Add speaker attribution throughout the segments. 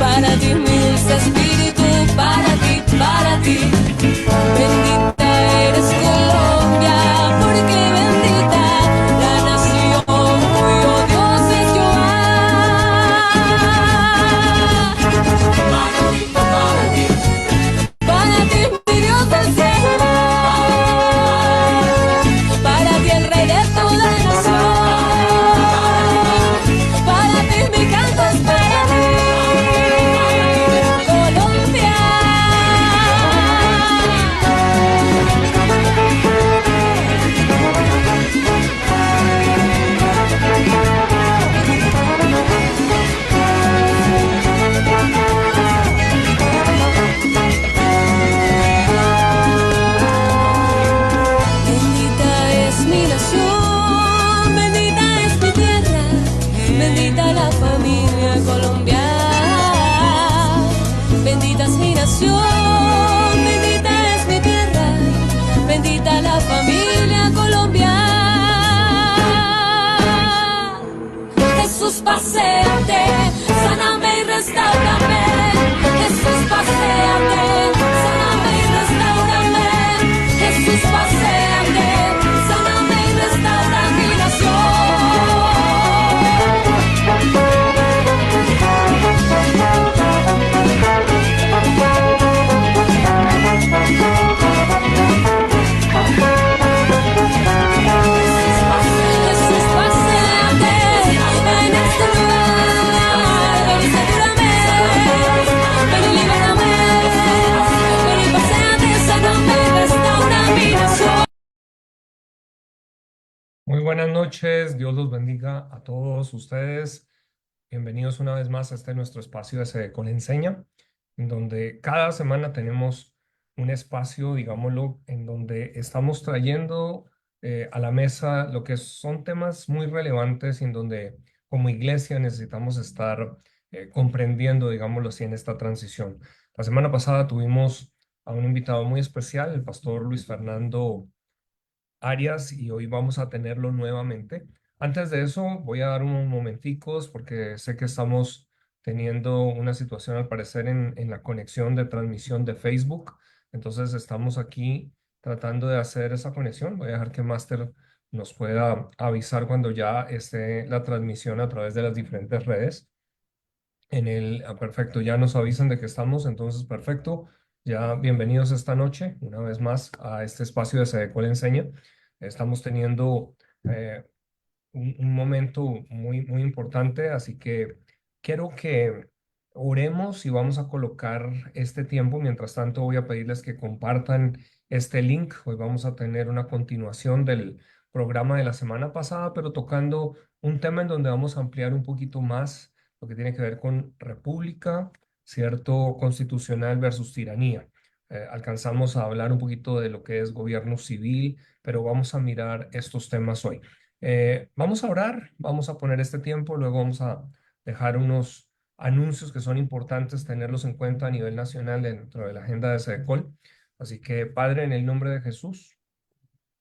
Speaker 1: para ti mi dulce espíritu, para ti. Bendita eres Colombia, porque bendita la nación cuyo Dios es Jehová. Para ti mi Dios del cielo, para ti el Rey de toda nación, para ti mi canto es para ti, Colombia. Bendita es mi nación, bendita es mi tierra, bendita la familia Colombia. Bendita es mi nación, bendita es mi tierra, bendita la familia Colombia. Jesús, paséate, sáname y restáurame. Jesús, paséate, sáname y restáurame. Jesús, paséate, sáname y restaura mi Jesús, paséate en este lugar. Ven y sátúrame, ven y libérame. Ven y paséate, sáname y restaura mi nación.
Speaker 2: Muy buenas noches, Dios los bendiga a todos ustedes. Bienvenidos una vez más a este nuestro espacio de Sedecol Enseña, en donde cada semana tenemos un espacio, digámoslo, en donde estamos trayendo a la mesa lo que son temas muy relevantes y en donde como iglesia necesitamos estar comprendiendo, digámoslo así, en esta transición. La semana pasada tuvimos a un invitado muy especial, el pastor Luis Fernando Arias, y hoy vamos a tenerlo nuevamente. Antes de eso, voy a dar unos momenticos porque sé que estamos teniendo una situación al parecer en la conexión de transmisión de Facebook. Entonces estamos aquí tratando de hacer esa conexión. Voy a dejar que Master nos pueda avisar cuando ya esté la transmisión a través de las diferentes redes. Perfecto, ya nos avisan de que estamos, entonces perfecto. Ya bienvenidos esta noche, una vez más, a este espacio de Sedecol Enseña. Estamos teniendo un momento muy, muy importante, así que quiero que oremos y vamos a colocar este tiempo. Mientras tanto, voy a pedirles que compartan este link. Hoy vamos a tener una continuación del programa de la semana pasada, pero tocando un tema en donde vamos a ampliar un poquito más lo que tiene que ver con república, cierto, constitucional versus tiranía. Alcanzamos a hablar un poquito de lo que es gobierno civil, pero vamos a mirar estos temas hoy. Vamos a orar, vamos a poner este tiempo, luego vamos a dejar unos anuncios que son importantes tenerlos en cuenta a nivel nacional dentro de la agenda de SEDECOL. Así que, Padre, en el nombre de Jesús,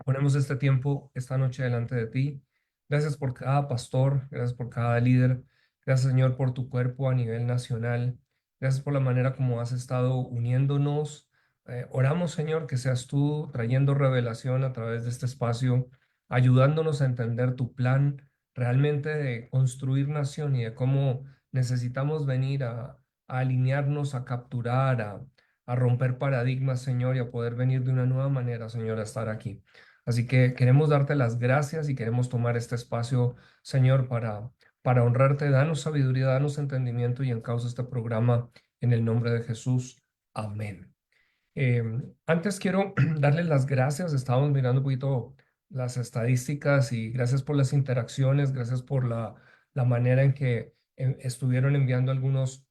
Speaker 2: ponemos este tiempo esta noche delante de ti. Gracias por cada pastor, gracias por cada líder. Gracias, Señor, por tu cuerpo a nivel nacional. Gracias por la manera como has estado uniéndonos. Oramos, Señor, que seas tú trayendo revelación a través de este espacio, ayudándonos a entender tu plan realmente de construir nación y de cómo necesitamos venir a alinearnos, a capturar, a romper paradigmas, Señor, y a poder venir de una nueva manera, Señor, a estar aquí. Así que queremos darte las gracias y queremos tomar este espacio, Señor, para honrarte. Danos sabiduría, danos entendimiento y encausa este programa en el nombre de Jesús. Amén. Antes quiero darles las gracias. Estábamos mirando un poquito las estadísticas y gracias por las interacciones, gracias por la manera en que estuvieron enviando algunos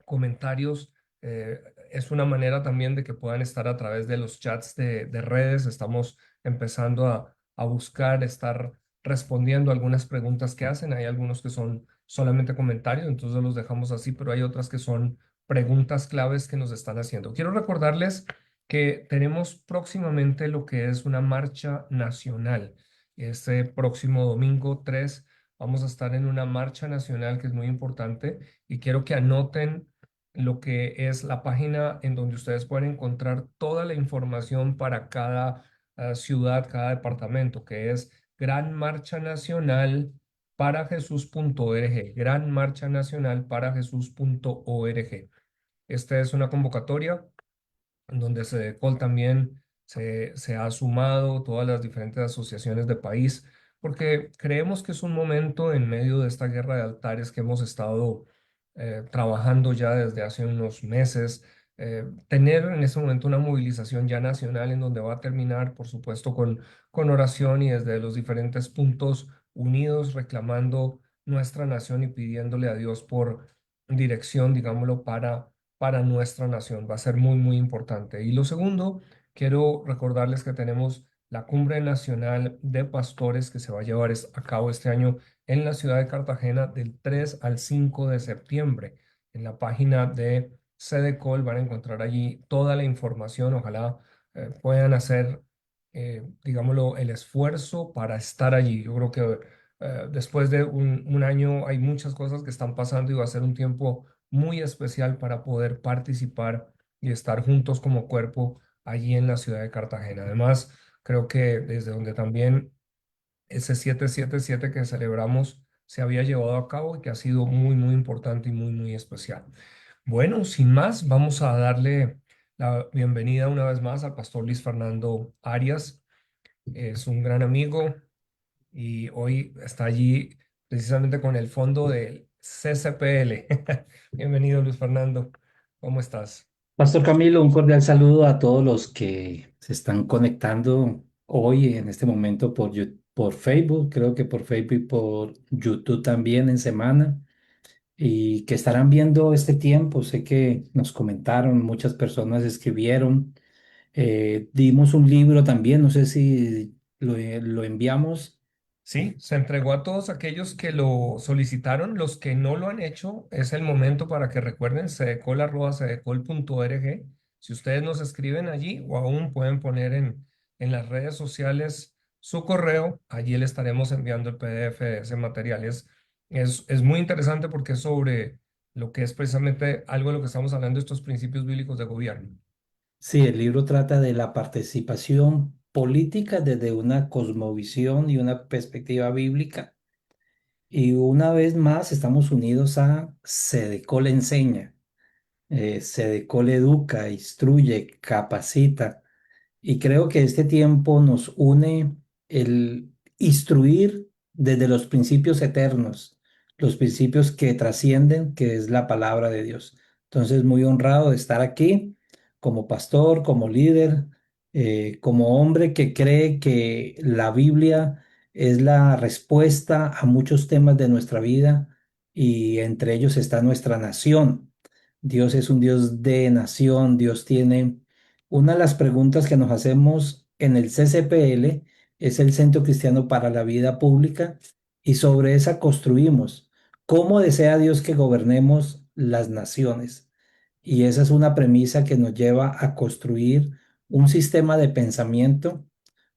Speaker 2: comentarios. Es una manera también de que puedan estar a través de los chats de redes. Estamos empezando a buscar estar respondiendo algunas preguntas que hacen. Hay algunos que son solamente comentarios, entonces los dejamos así, pero hay otras que son preguntas claves que nos están haciendo. Quiero recordarles que tenemos próximamente lo que es una marcha nacional. Este próximo domingo 3 vamos a estar en una marcha nacional que es muy importante y quiero que anoten lo que es la página en donde ustedes pueden encontrar toda la información para cada ciudad, cada departamento, que es Gran Marcha Nacional para Jesús.org, Gran Marcha Nacional para Jesús.org. Esta es una convocatoria en donde SEDECOL también se ha sumado, todas las diferentes asociaciones de país, porque creemos que es un momento en medio de esta guerra de altares que hemos estado trabajando ya desde hace unos meses, tener en ese momento una movilización ya nacional en donde va a terminar, por supuesto, con oración y desde los diferentes puntos unidos reclamando nuestra nación y pidiéndole a Dios por dirección, digámoslo, para nuestra nación. Va a ser muy, muy importante. Y lo segundo, quiero recordarles que tenemos la Cumbre Nacional de Pastores que se va a llevar a cabo este año en la ciudad de Cartagena del 3 al 5 de septiembre. En la página de Cedecol van a encontrar allí toda la información. Ojalá puedan hacer, digámoslo, el esfuerzo para estar allí. Yo creo que después de un año hay muchas cosas que están pasando y va a ser un tiempo muy especial para poder participar y estar juntos como cuerpo allí en la ciudad de Cartagena. Además, creo que desde donde también ese 777 que celebramos se había llevado a cabo y que ha sido muy, muy importante y muy, muy especial. Bueno, sin más, vamos a darle la bienvenida una vez más al pastor Luis Fernando Arias. Es un gran amigo y hoy está allí precisamente con el fondo del CCPL. Bienvenido, Luis Fernando. ¿Cómo estás?
Speaker 3: Pastor Camilo, un cordial saludo a todos los que se están conectando hoy en este momento por Facebook, creo que por Facebook y por YouTube también en semana, y que estarán viendo este tiempo. Sé que nos comentaron, muchas personas escribieron, dimos un libro también, no sé si lo enviamos.
Speaker 2: Sí, se entregó a todos aquellos que lo solicitaron. Los que no lo han hecho, es el momento para que recuerden cedecol@cedecol.org. Si ustedes nos escriben allí o aún pueden poner en las redes sociales su correo, allí le estaremos enviando el PDF de ese material. Es muy interesante porque es sobre lo que es precisamente algo de lo que estamos hablando, estos principios bíblicos de gobierno.
Speaker 3: Sí, el libro trata de la participación política desde una cosmovisión y una perspectiva bíblica. Y una vez más estamos unidos a Sedecol Enseña. Sedecol educa, instruye, capacita. Y creo que este tiempo nos une el instruir desde los principios eternos, los principios que trascienden, que es la palabra de Dios. Entonces, muy honrado de estar aquí como pastor, como líder, como hombre que cree que la Biblia es la respuesta a muchos temas de nuestra vida y entre ellos está nuestra nación. Dios es un Dios de nación, Dios tiene una de las preguntas que nos hacemos en el CCPL es el Centro Cristiano para la Vida Pública y sobre esa construimos cómo desea Dios que gobernemos las naciones. Y esa es una premisa que nos lleva a construir un sistema de pensamiento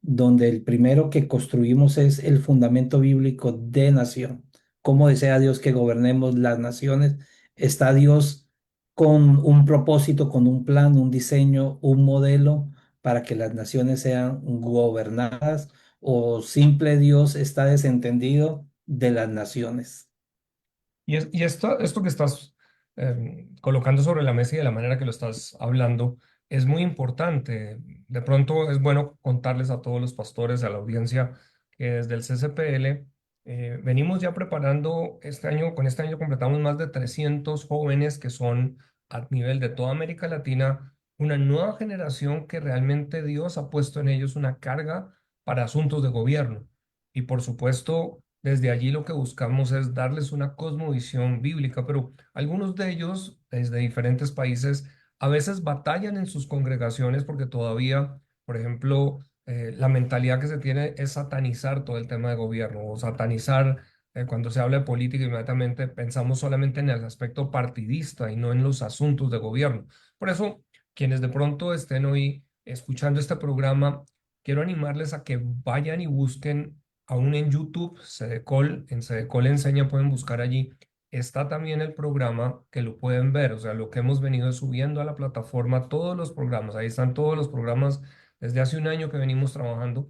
Speaker 3: donde el primero que construimos es el fundamento bíblico de nación. Cómo desea Dios que gobernemos las naciones. Está Dios con un propósito, con un plan, un diseño, un modelo para que las naciones sean gobernadas, o simple Dios está desentendido de las naciones.
Speaker 2: Y esto que estás colocando sobre la mesa y de la manera que lo estás hablando es muy importante. De pronto es bueno contarles a todos los pastores, a la audiencia, que desde el CCPL venimos ya preparando este año, con este año completamos más de 300 jóvenes que son a nivel de toda América Latina, una nueva generación que realmente Dios ha puesto en ellos una carga para asuntos de gobierno. Y por supuesto, desde allí lo que buscamos es darles una cosmovisión bíblica, pero algunos de ellos, desde diferentes países, a veces batallan en sus congregaciones porque todavía, por ejemplo, la mentalidad que se tiene es satanizar todo el tema de gobierno o satanizar, cuando se habla de política, inmediatamente pensamos solamente en el aspecto partidista y no en los asuntos de gobierno. Por eso, quienes de pronto estén hoy escuchando este programa, quiero animarles a que vayan y busquen aún en YouTube, Cedecol, en Cedecol Enseña pueden buscar allí. Está también el programa que lo pueden ver, o sea, lo que hemos venido subiendo a la plataforma, todos los programas, ahí están todos los programas desde hace un año que venimos trabajando,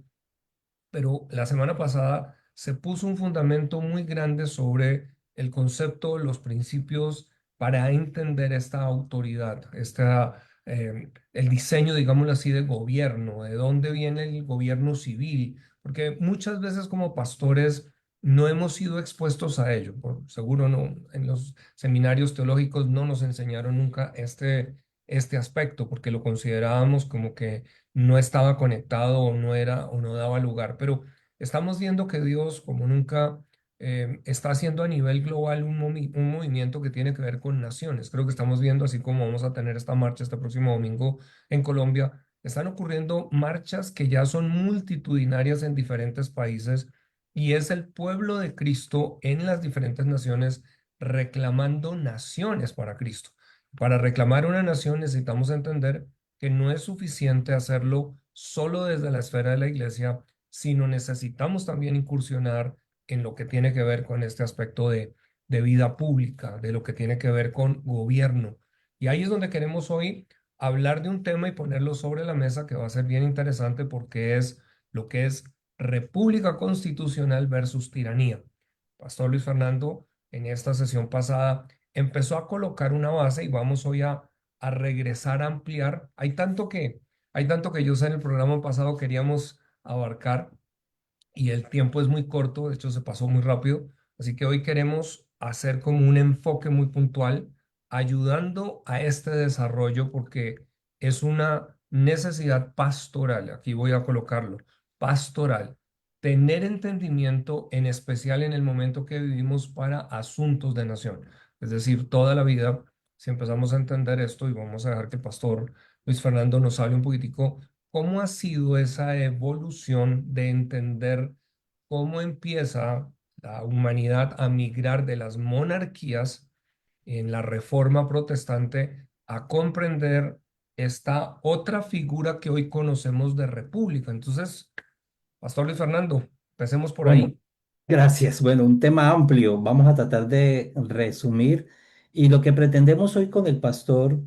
Speaker 2: pero la semana pasada se puso un fundamento muy grande sobre el concepto, los principios para entender esta autoridad, el diseño, digámoslo así, de gobierno, de dónde viene el gobierno civil, porque muchas veces como pastores no hemos sido expuestos a ello, seguro no, en los seminarios teológicos no nos enseñaron nunca este aspecto, porque lo considerábamos como que no estaba conectado o no era o no daba lugar. Pero estamos viendo que Dios, como nunca, está haciendo a nivel global un movimiento que tiene que ver con naciones. Creo que estamos viendo, así como vamos a tener esta marcha este próximo domingo en Colombia, están ocurriendo marchas que ya son multitudinarias en diferentes países y es el pueblo de Cristo en las diferentes naciones reclamando naciones para Cristo. Para reclamar una nación necesitamos entender que no es suficiente hacerlo solo desde la esfera de la iglesia, sino necesitamos también incursionar en lo que tiene que ver con este aspecto de vida pública, de lo que tiene que ver con gobierno. Y ahí es donde queremos hoy hablar de un tema y ponerlo sobre la mesa que va a ser bien interesante porque es lo que es república constitucional versus tiranía. Pastor Luis Fernando, en esta sesión pasada, empezó a colocar una base y vamos hoy a regresar a ampliar. Hay tanto que yo sé en el programa pasado queríamos abarcar y el tiempo es muy corto, de hecho se pasó muy rápido, así que hoy queremos hacer como un enfoque muy puntual, ayudando a este desarrollo porque es una necesidad pastoral, aquí voy a colocarlo, pastoral, tener entendimiento en especial en el momento que vivimos para asuntos de nación, es decir, toda la vida, si empezamos a entender esto y vamos a dejar que el pastor Luis Fernando nos hable un poquitico. ¿Cómo ha sido esa evolución de entender cómo empieza la humanidad a migrar de las monarquías en la Reforma Protestante a comprender esta otra figura que hoy conocemos de república? Entonces, Pastor Luis Fernando, empecemos por
Speaker 3: Bueno,
Speaker 2: ahí.
Speaker 3: gracias. Bueno, un tema amplio. Vamos a tratar de resumir. Y lo que pretendemos hoy con el pastor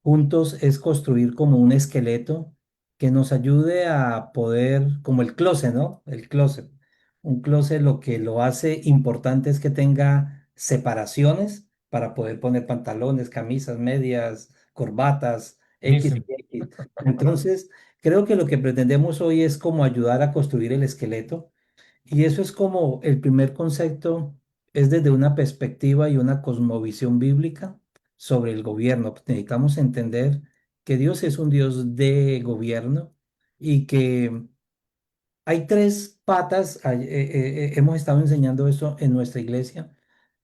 Speaker 3: juntos es construir como un esqueleto que nos ayude a poder, como el closet, ¿no? El closet. Un closet lo que lo hace importante es que tenga separaciones para poder poner pantalones, camisas, medias, corbatas, X
Speaker 2: Buenísimo.
Speaker 3: y X. Entonces, creo que lo que pretendemos hoy es como ayudar a construir el esqueleto y eso es como el primer concepto, es desde una perspectiva y una cosmovisión bíblica sobre el gobierno. Necesitamos entender que Dios es un Dios de gobierno y que hay tres patas, hemos estado enseñando eso en nuestra iglesia,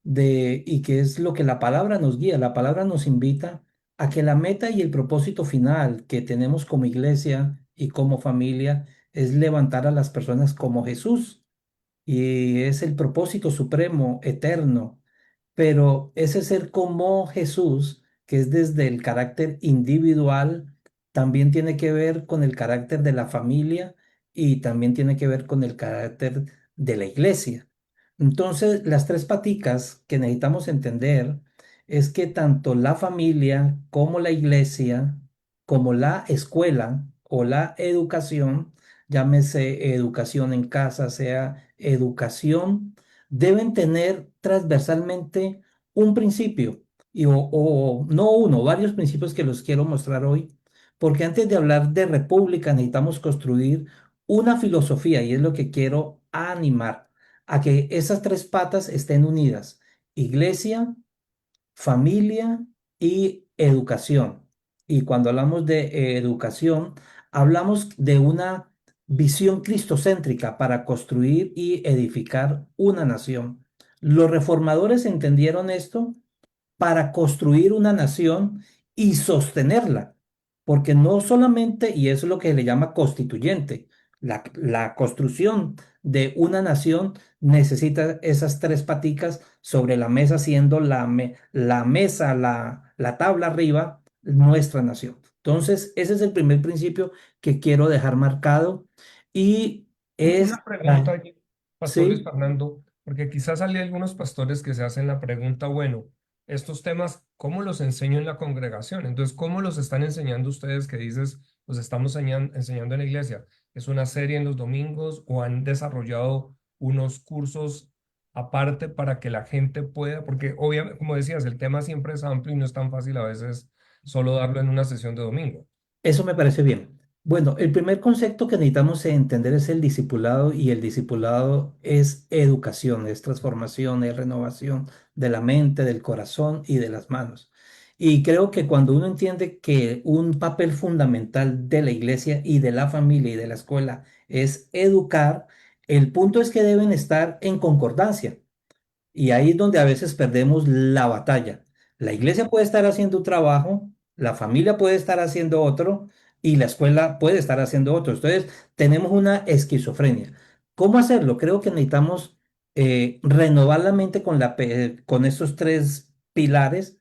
Speaker 3: y que es lo que la palabra nos guía. La palabra nos invita a que la meta y el propósito final que tenemos como iglesia y como familia es levantar a las personas como Jesús y es el propósito supremo, eterno, pero ese ser como Jesús, que es desde el carácter individual, también tiene que ver con el carácter de la familia y también tiene que ver con el carácter de la iglesia. Entonces, las tres paticas que necesitamos entender es que tanto la familia como la iglesia, como la escuela o la educación, llámese educación en casa, sea educación, deben tener transversalmente un principio, o no uno, varios principios que los quiero mostrar hoy, porque antes de hablar de república necesitamos construir una filosofía y es lo que quiero animar a que esas tres patas estén unidas: iglesia, familia y educación. Y cuando hablamos de educación, hablamos de una visión cristocéntrica para construir y edificar una nación. Los reformadores entendieron esto para construir una nación y sostenerla, porque no solamente, y eso es lo que le llama constituyente, la construcción de una nación necesita esas tres paticas sobre la mesa, siendo la mesa, la tabla arriba, nuestra nación. Entonces, ese es el primer principio que quiero dejar marcado y es...
Speaker 2: Una pregunta allí. Pastor Luis
Speaker 3: Sí,
Speaker 2: Fernando, porque quizás hay algunos pastores que se hacen la pregunta, bueno, estos temas, ¿cómo los enseño en la congregación? Entonces, ¿cómo los están enseñando ustedes que dices, los estamos enseñando en la iglesia? ¿Es una serie en los domingos o han desarrollado unos cursos aparte para que la gente pueda? Porque obviamente, como decías, el tema siempre es amplio y no es tan fácil a veces solo darlo en una sesión de domingo.
Speaker 3: eso me parece bien. Bueno, el primer concepto que necesitamos entender es el discipulado y el discipulado es educación, es transformación, es renovación de la mente, del corazón y de las manos. Y creo que cuando uno entiende que un papel fundamental de la iglesia y de la familia y de la escuela es educar, el punto es que deben estar en concordancia. Y ahí es donde a veces perdemos la batalla. La iglesia puede estar haciendo un trabajo, la familia puede estar haciendo otro y la escuela puede estar haciendo otro. Entonces, tenemos una esquizofrenia. ¿Cómo hacerlo? Creo que necesitamos renovar la mente con estos tres pilares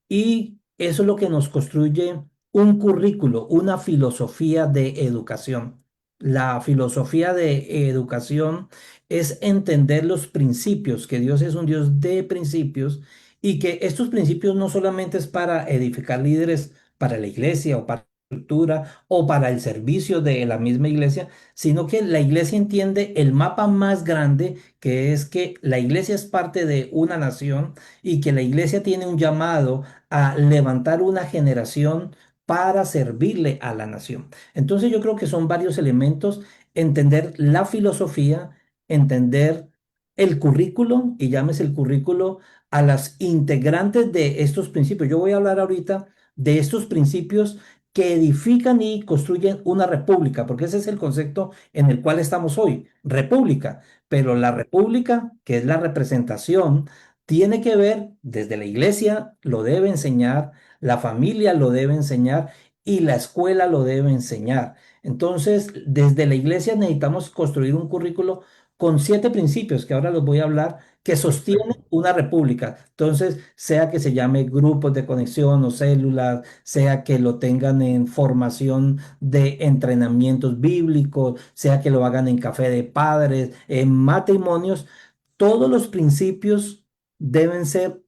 Speaker 3: y eso es lo que nos construye un currículo, una filosofía de educación. La filosofía de educación es entender los principios, que Dios es un Dios de principios y que estos principios no solamente es para edificar líderes para la iglesia o para la cultura o para el servicio de la misma iglesia, sino que la iglesia entiende el mapa más grande, que es que la iglesia es parte de una nación y que la iglesia tiene un llamado a levantar una generación para servirle a la nación. Entonces yo creo que son varios elementos, entender la filosofía, entender el currículo, y llámese el currículo a las integrantes de estos principios. Yo voy a hablar ahorita de estos principios que edifican y construyen una república, porque ese es el concepto en el cual estamos hoy, república. Pero la república, que es la representación, tiene que ver, desde la iglesia lo debe enseñar, la familia lo debe enseñar y la escuela lo debe enseñar. Entonces, desde la iglesia necesitamos construir un currículo con 7 principios, que ahora los voy a hablar, que sostienen
Speaker 2: Perfecto.
Speaker 3: una república. Entonces, sea que se llame grupos de conexión o células, sea que lo tengan en formación de entrenamientos bíblicos, sea que lo hagan en café de padres, en matrimonios, todos los principios deben ser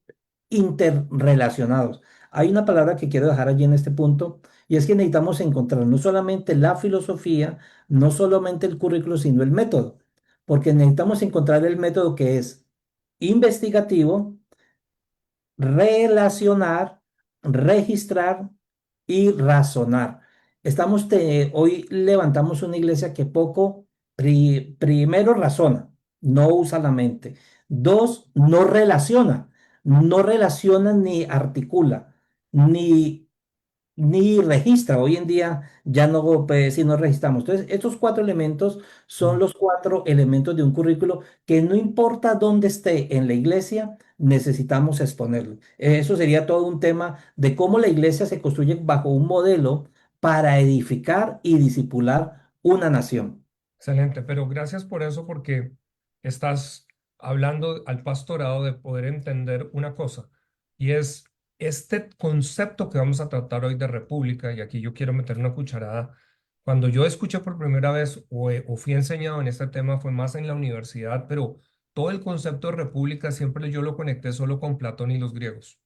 Speaker 3: interrelacionados. Hay una palabra que quiero dejar allí en este punto y es que necesitamos encontrar no solamente la filosofía, no solamente el currículo, sino el método, porque necesitamos encontrar el método que es investigativo, relacionar, registrar y razonar. Hoy levantamos una iglesia que primero razona, no usa la mente. Dos, no relaciona ni articula, ni ni registra. Hoy en día ya no, pues, si no registramos. Entonces, estos 4 elementos son los 4 elementos de un currículo que no importa dónde esté en la iglesia, necesitamos exponerlo. Eso sería todo un tema de cómo la iglesia se construye bajo un modelo para edificar y discipular una nación.
Speaker 2: Excelente, pero gracias por eso, porque estás hablando al pastorado de poder entender una cosa, y es este concepto que vamos a tratar hoy de república, y aquí yo quiero meter una cucharada. Cuando yo escuché por primera vez o fui enseñado en este tema fue más en la universidad, pero todo el concepto de república siempre yo lo conecté solo con Platón y los griegos.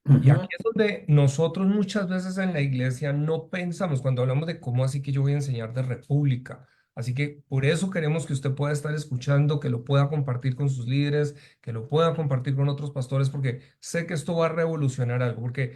Speaker 2: Y
Speaker 3: Ujú.
Speaker 2: aquí es donde nosotros muchas veces en la iglesia no pensamos cuando hablamos de cómo así que yo voy a enseñar de república. Así que por eso queremos que usted pueda estar escuchando, que lo pueda compartir con sus líderes, que lo pueda compartir con otros pastores, porque sé que esto va a revolucionar algo, porque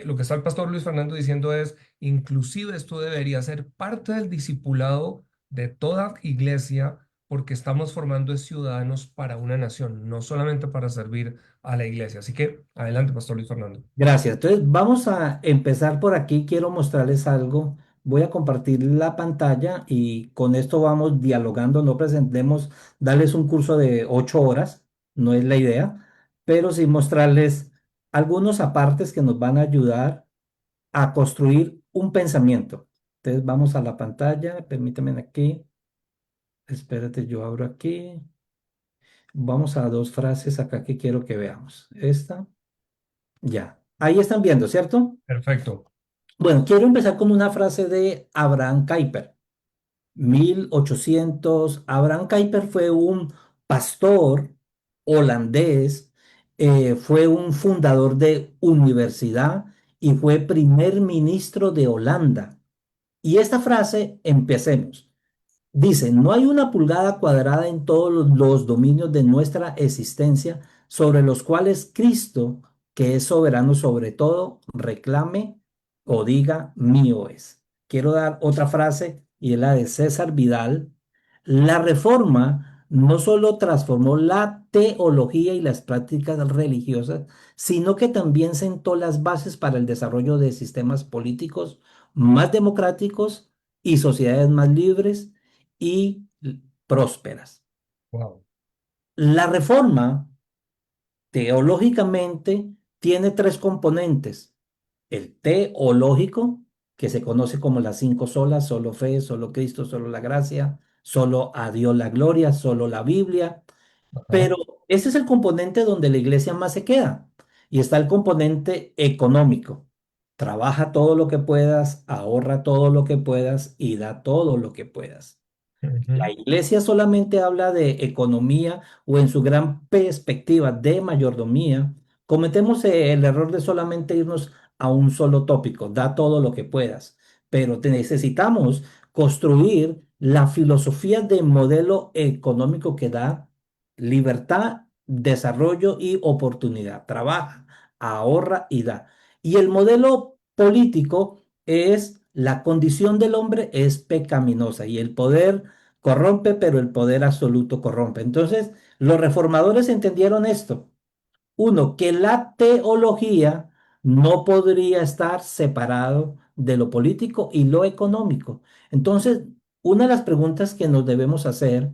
Speaker 2: lo que está el pastor Luis Fernando diciendo es, inclusive esto debería ser parte del discipulado de toda iglesia, porque estamos formando ciudadanos para una nación, no solamente para servir a la iglesia. Así que adelante, Pastor Luis Fernando.
Speaker 3: Gracias. Entonces, vamos a empezar por aquí. Quiero mostrarles algo. Voy a compartir la pantalla y con esto vamos dialogando. No presentemos, darles un curso de 8 horas, no es la idea, pero sí mostrarles algunos apartes que nos van a ayudar a construir un pensamiento. Entonces, vamos a la pantalla. Permítanme aquí. Espérate, yo abro aquí. Vamos a 2 frases acá que quiero que veamos. Esta, ya. Ahí están viendo, ¿cierto?
Speaker 2: Perfecto.
Speaker 3: Bueno, quiero empezar con una frase de Abraham Kuyper. 1800. Abraham Kuyper fue un pastor holandés, fue un fundador de universidad y fue primer ministro de Holanda. Y esta frase, empecemos. Dice, no hay una pulgada cuadrada en todos los dominios de nuestra existencia sobre los cuales Cristo, que es soberano sobre todo, reclame o diga mío es. Quiero dar otra frase y es la de César Vidal. La reforma no solo transformó la teología y las prácticas religiosas, sino que también sentó las bases para el desarrollo de sistemas políticos más democráticos y sociedades más libres y prósperas.
Speaker 2: Wow.
Speaker 3: La reforma, teológicamente, tiene tres componentes. El teológico, que se conoce como las cinco solas: solo fe, solo Cristo, solo la gracia, solo a Dios la gloria, solo la Biblia.
Speaker 2: Ajá.
Speaker 3: Pero ese es el componente donde la iglesia más se queda. Y está el componente económico. Trabaja todo lo que puedas, ahorra todo lo que puedas y da todo lo que puedas. La
Speaker 2: Ujú.
Speaker 3: iglesia solamente habla de economía o en su gran perspectiva de mayordomía. Cometemos el error de solamente irnos a un solo tópico, da todo lo que puedas, pero necesitamos construir la filosofía de modelo económico que da libertad, desarrollo y oportunidad. Trabaja, ahorra y da. Y el modelo político es: la condición del hombre es pecaminosa y el poder corrompe, pero el poder absoluto corrompe. Entonces, los reformadores entendieron esto. Uno, que la teología no podría estar separado de lo político y lo económico. Entonces, una de las preguntas que nos debemos hacer: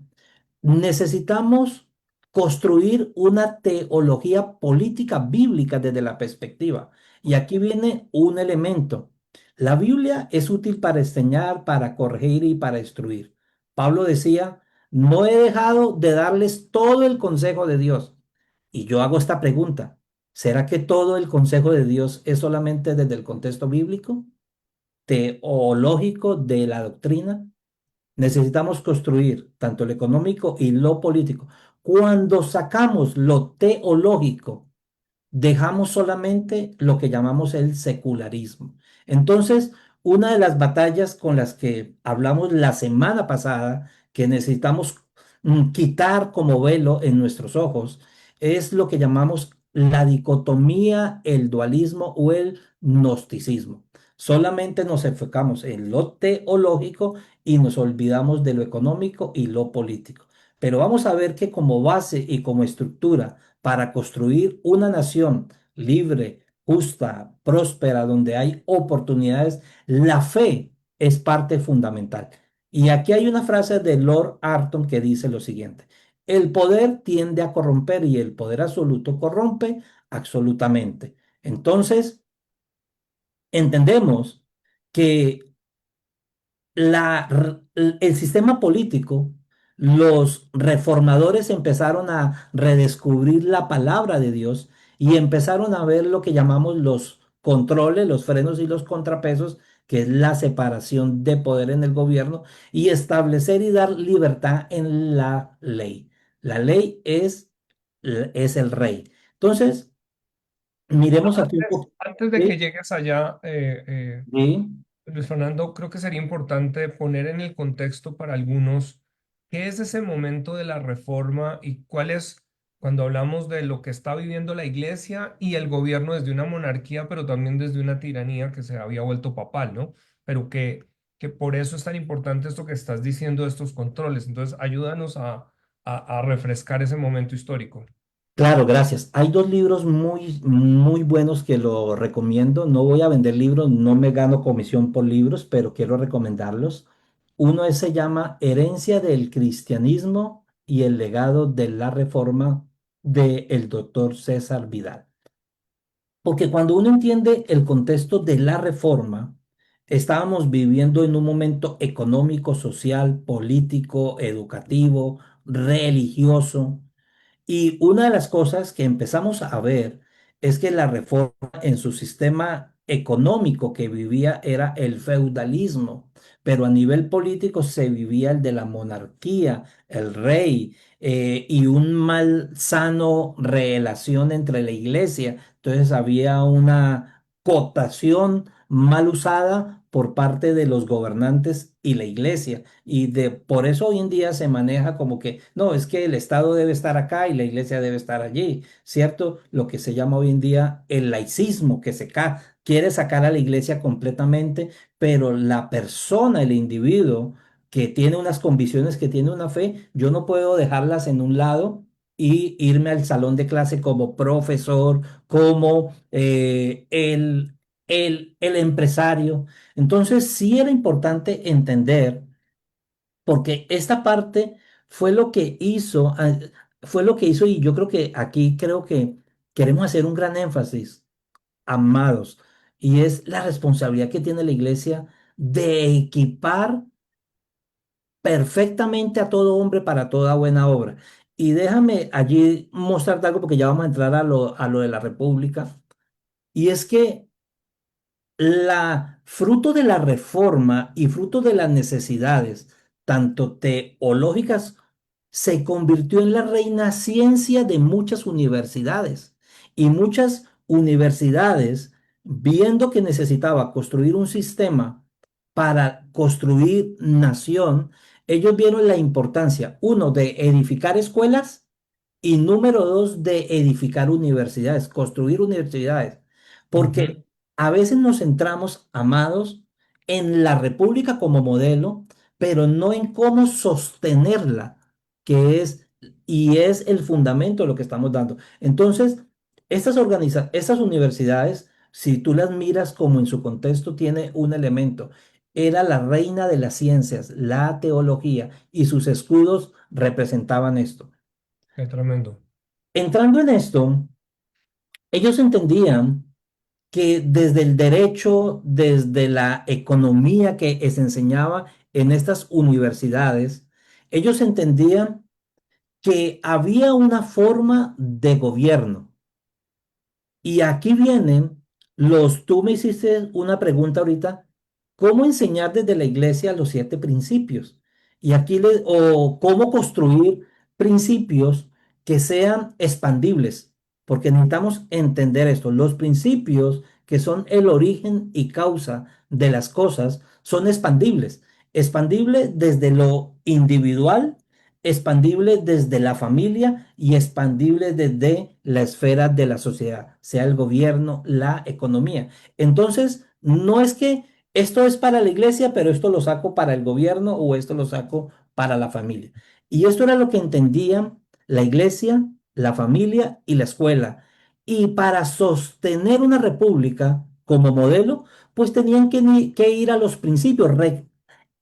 Speaker 3: necesitamos construir una teología política bíblica desde la perspectiva. Y aquí viene un elemento. La Biblia es útil para enseñar, para corregir y para instruir. Pablo decía, no he dejado de darles todo el consejo de Dios. Y yo hago esta pregunta, ¿será que todo el consejo de Dios es solamente desde el contexto bíblico, teológico de la doctrina? Necesitamos construir tanto lo económico y lo político. Cuando sacamos lo teológico, dejamos solamente lo que llamamos el secularismo. Entonces, una de las batallas con las que hablamos la semana pasada, que necesitamos quitar como velo en nuestros ojos, es lo que llamamos la dicotomía, el dualismo o el gnosticismo. Solamente nos enfocamos en lo teológico y nos olvidamos de lo económico y lo político. Pero vamos a ver que como base y como estructura para construir una nación libre, justa, próspera, donde hay oportunidades, la fe es parte fundamental. Y aquí hay una frase de Lord Acton que dice lo siguiente: el poder tiende a corromper y el poder absoluto corrompe absolutamente. Entonces, entendemos que el sistema político, los reformadores empezaron a redescubrir la palabra de Dios y empezaron a ver lo que llamamos los controles, los frenos y los contrapesos, que es la separación de poder en el gobierno y establecer y dar libertad en la ley. La ley es el rey. Entonces, miremos aquí un
Speaker 2: Antes,
Speaker 3: poco.
Speaker 2: antes de que
Speaker 3: ¿Sí?
Speaker 2: llegues allá,
Speaker 3: ¿Sí?
Speaker 2: Luis Fernando, creo que sería importante poner en el contexto para algunos qué es ese momento de la reforma y cuál es, cuando hablamos de lo que está viviendo la iglesia y el gobierno desde una monarquía, pero también desde una tiranía que se había vuelto papal, ¿no? Pero que por eso es tan importante esto que estás diciendo de estos controles. Entonces, ayúdanos a refrescar ese momento histórico.
Speaker 3: Claro, gracias. Hay dos libros muy, muy buenos que lo recomiendo. No voy a vender libros, no me gano comisión por libros, pero quiero recomendarlos. Se llama Herencia del Cristianismo y el legado de la Reforma, del doctor César Vidal. Porque cuando uno entiende el contexto de la Reforma, estábamos viviendo en un momento económico, social, político, educativo, religioso. Y una de las cosas que empezamos a ver es que la reforma en su sistema económico que vivía era el feudalismo, pero a nivel político se vivía el de la monarquía, el rey, y un mal sano relación entre la iglesia. Entonces había una cotación mal usada por parte de los gobernantes y la iglesia. Por eso hoy en día se maneja como que, no, es que el Estado debe estar acá y la iglesia debe estar allí, ¿cierto? Lo que se llama hoy en día el laicismo, que quiere sacar a la iglesia completamente, pero la persona, el individuo que tiene unas convicciones, que tiene una fe, yo no puedo dejarlas en un lado y irme al salón de clase como profesor, como el empresario. Entonces, sí era importante entender, porque esta parte fue lo que hizo, fue lo que hizo, y yo creo que aquí creo que queremos hacer un gran énfasis, amados, y es la responsabilidad que tiene la iglesia de equipar perfectamente a todo hombre para toda buena obra. Y déjame allí mostrarte algo porque ya vamos a entrar a lo de la República. Y es que fruto de la reforma y fruto de las necesidades, tanto teológicas, se convirtió en la reina ciencia de muchas universidades. Y muchas universidades, viendo que necesitaba construir un sistema para construir nación, ellos vieron la importancia, uno, de edificar escuelas y número dos, de edificar universidades, construir universidades.
Speaker 2: Ujú.
Speaker 3: Porque a veces nos centramos, amados, en la república como modelo, pero no en cómo sostenerla, que es y es el fundamento de lo que estamos dando. Entonces, estas universidades, si tú las miras como en su contexto, tiene un elemento. Era la reina de las ciencias, la teología, y sus escudos representaban esto.
Speaker 2: Qué tremendo.
Speaker 3: Entrando en esto, ellos entendían que desde el derecho, desde la economía que se enseñaba en estas universidades, ellos entendían que había una forma de gobierno. Y aquí vienen tú me hiciste una pregunta ahorita, ¿cómo enseñar desde la iglesia los 7 principios? Y o cómo construir principios que sean expandibles, porque necesitamos entender esto. Los principios que son el origen y causa de las cosas son expandibles. Expandible desde lo individual, expandible desde la familia y expandible desde la esfera de la sociedad, sea el gobierno, la economía. Entonces, no es que esto es para la iglesia, pero esto lo saco para el gobierno o esto lo saco para la familia. Y esto era lo que entendían la iglesia, la familia y la escuela. Y para sostener una república como modelo, pues tenían que ir a los principios,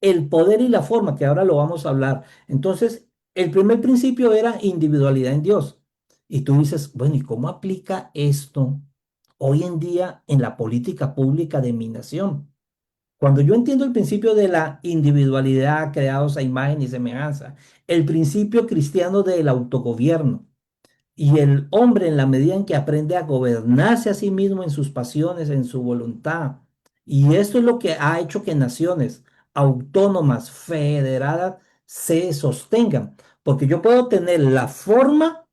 Speaker 3: el poder y la forma, que ahora lo vamos a hablar. Entonces, el primer principio era individualidad en Dios. Y tú dices, bueno, ¿y cómo aplica esto hoy en día en la política pública de mi nación? Cuando yo entiendo el principio de la individualidad creados a imagen y semejanza, el principio cristiano del autogobierno, y el hombre, en la medida en que aprende a gobernarse a sí mismo en sus pasiones, en su voluntad. Y esto es lo que ha hecho que naciones autónomas, federadas, se sostengan. Porque yo puedo tener la forma,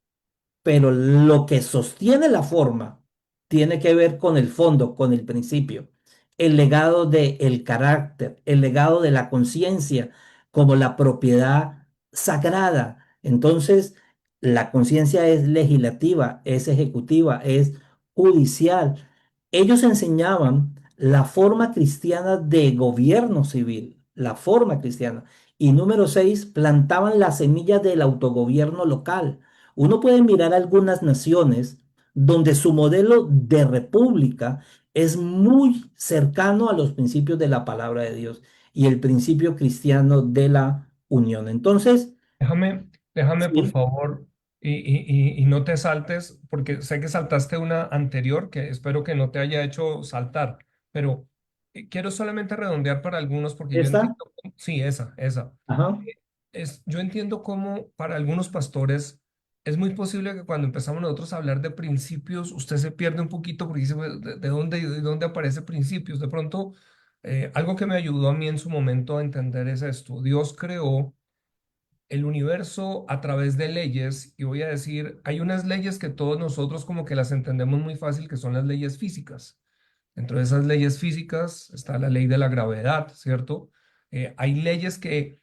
Speaker 3: pero lo que sostiene la forma tiene que ver con el fondo, con el principio, el legado del carácter, el legado de la conciencia como la propiedad sagrada. Entonces, la conciencia es legislativa, es ejecutiva, es judicial. Ellos enseñaban la forma cristiana de gobierno civil, la forma cristiana. Y número 6, plantaban la semilla del autogobierno local. Uno puede mirar algunas naciones donde su modelo de república es muy cercano a los principios de la palabra de Dios y el principio cristiano de la unión. Entonces,
Speaker 2: Déjame por
Speaker 3: sí,
Speaker 2: favor, y no te saltes, porque sé que saltaste una anterior que espero que no te haya hecho saltar, pero quiero solamente redondear para algunos, porque yo
Speaker 3: esta,
Speaker 2: entiendo, sí, esa.
Speaker 3: ajá,
Speaker 2: Yo entiendo cómo para algunos pastores es muy posible que cuando empezamos nosotros a hablar de principios, usted se pierde un poquito porque dice, "Pues, de dónde aparece principios?" De pronto, algo que me ayudó a mí en su momento a entender es esto. Dios creó el universo a través de leyes, y voy a decir, hay unas leyes que todos nosotros como que las entendemos muy fácil, que son las leyes físicas. Dentro de esas leyes físicas está la ley de la gravedad, ¿cierto? Hay leyes que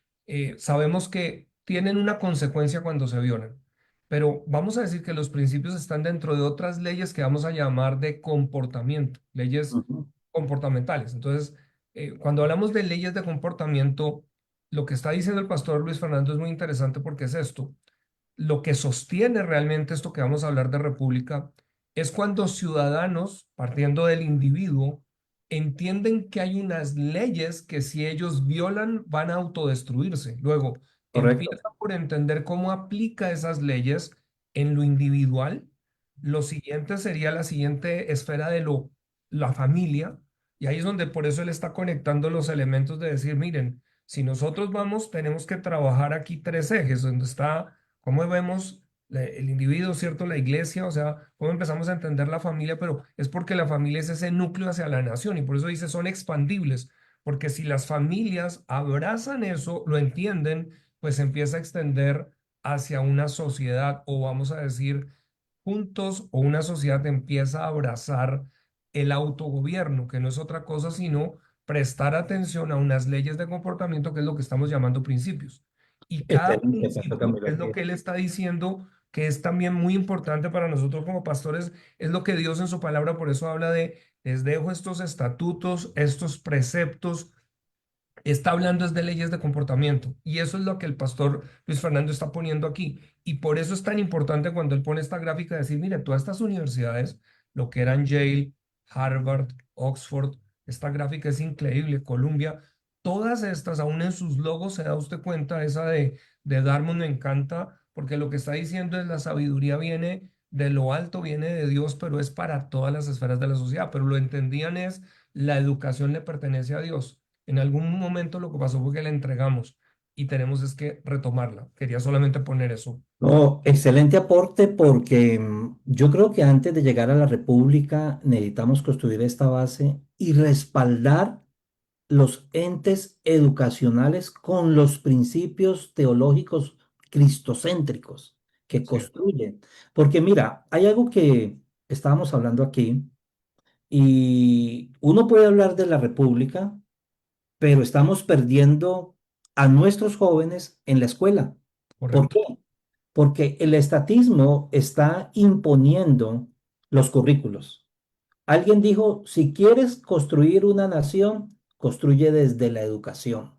Speaker 2: sabemos que tienen una consecuencia cuando se violan, pero vamos a decir que los principios están dentro de otras leyes que vamos a llamar de comportamiento, leyes
Speaker 3: Ujú.
Speaker 2: comportamentales. Entonces, cuando hablamos de leyes de comportamiento, lo que está diciendo el pastor Luis Fernando es muy interesante porque es esto. Lo que sostiene realmente esto que vamos a hablar de república es cuando ciudadanos, partiendo del individuo, entienden que hay unas leyes que si ellos violan van a autodestruirse. Luego,
Speaker 3: Correcto.
Speaker 2: empieza por entender cómo aplica esas leyes en lo individual. Lo siguiente sería la siguiente esfera de la familia. Y ahí es donde por eso él está conectando los elementos de decir, miren, si nosotros vamos, tenemos que trabajar aquí tres ejes, donde está cómo vemos el individuo, ¿cierto? La iglesia, o sea, cómo empezamos a entender la familia, pero es porque la familia es ese núcleo hacia la nación y por eso dice son expandibles, porque si las familias abrazan eso, lo entienden, pues se empieza a extender hacia una sociedad o vamos a decir juntos o una sociedad empieza a abrazar el autogobierno, que no es otra cosa sino prestar atención a unas leyes de comportamiento que es lo que estamos llamando principios. Y cada
Speaker 3: Excelente, Pastor
Speaker 2: principio
Speaker 3: Camilo.
Speaker 2: es lo que él está diciendo que es también muy importante para nosotros como pastores, es lo que Dios en su palabra, por eso habla de, les dejo estos estatutos, estos preceptos, está hablando es de leyes de comportamiento. Y eso es lo que el pastor Luis Fernando está poniendo aquí. Y por eso es tan importante cuando él pone esta gráfica, decir, mire, todas estas universidades, lo que eran Yale, Harvard, Oxford, esta gráfica es increíble, Columbia, todas estas, aún en sus logos, se da usted cuenta, esa de Dartmouth me encanta, porque lo que está diciendo es la sabiduría viene de lo alto, viene de Dios, pero es para todas las esferas de la sociedad. Pero lo entendían es, la educación le pertenece a Dios. En algún momento lo que pasó fue que la entregamos y tenemos es que retomarla. Quería solamente poner eso.
Speaker 3: No, excelente aporte porque yo creo que antes de llegar a la República necesitamos construir esta base y respaldar los entes educacionales con los principios teológicos cristocéntricos que
Speaker 2: Sí,
Speaker 3: construyen. Porque mira, hay algo que estábamos hablando aquí y uno puede hablar de la República, pero estamos perdiendo a nuestros jóvenes en la escuela. ¿Por
Speaker 2: correcto.
Speaker 3: qué? Porque el estatismo está imponiendo los currículos. Alguien dijo, si quieres construir una nación, construye desde la educación.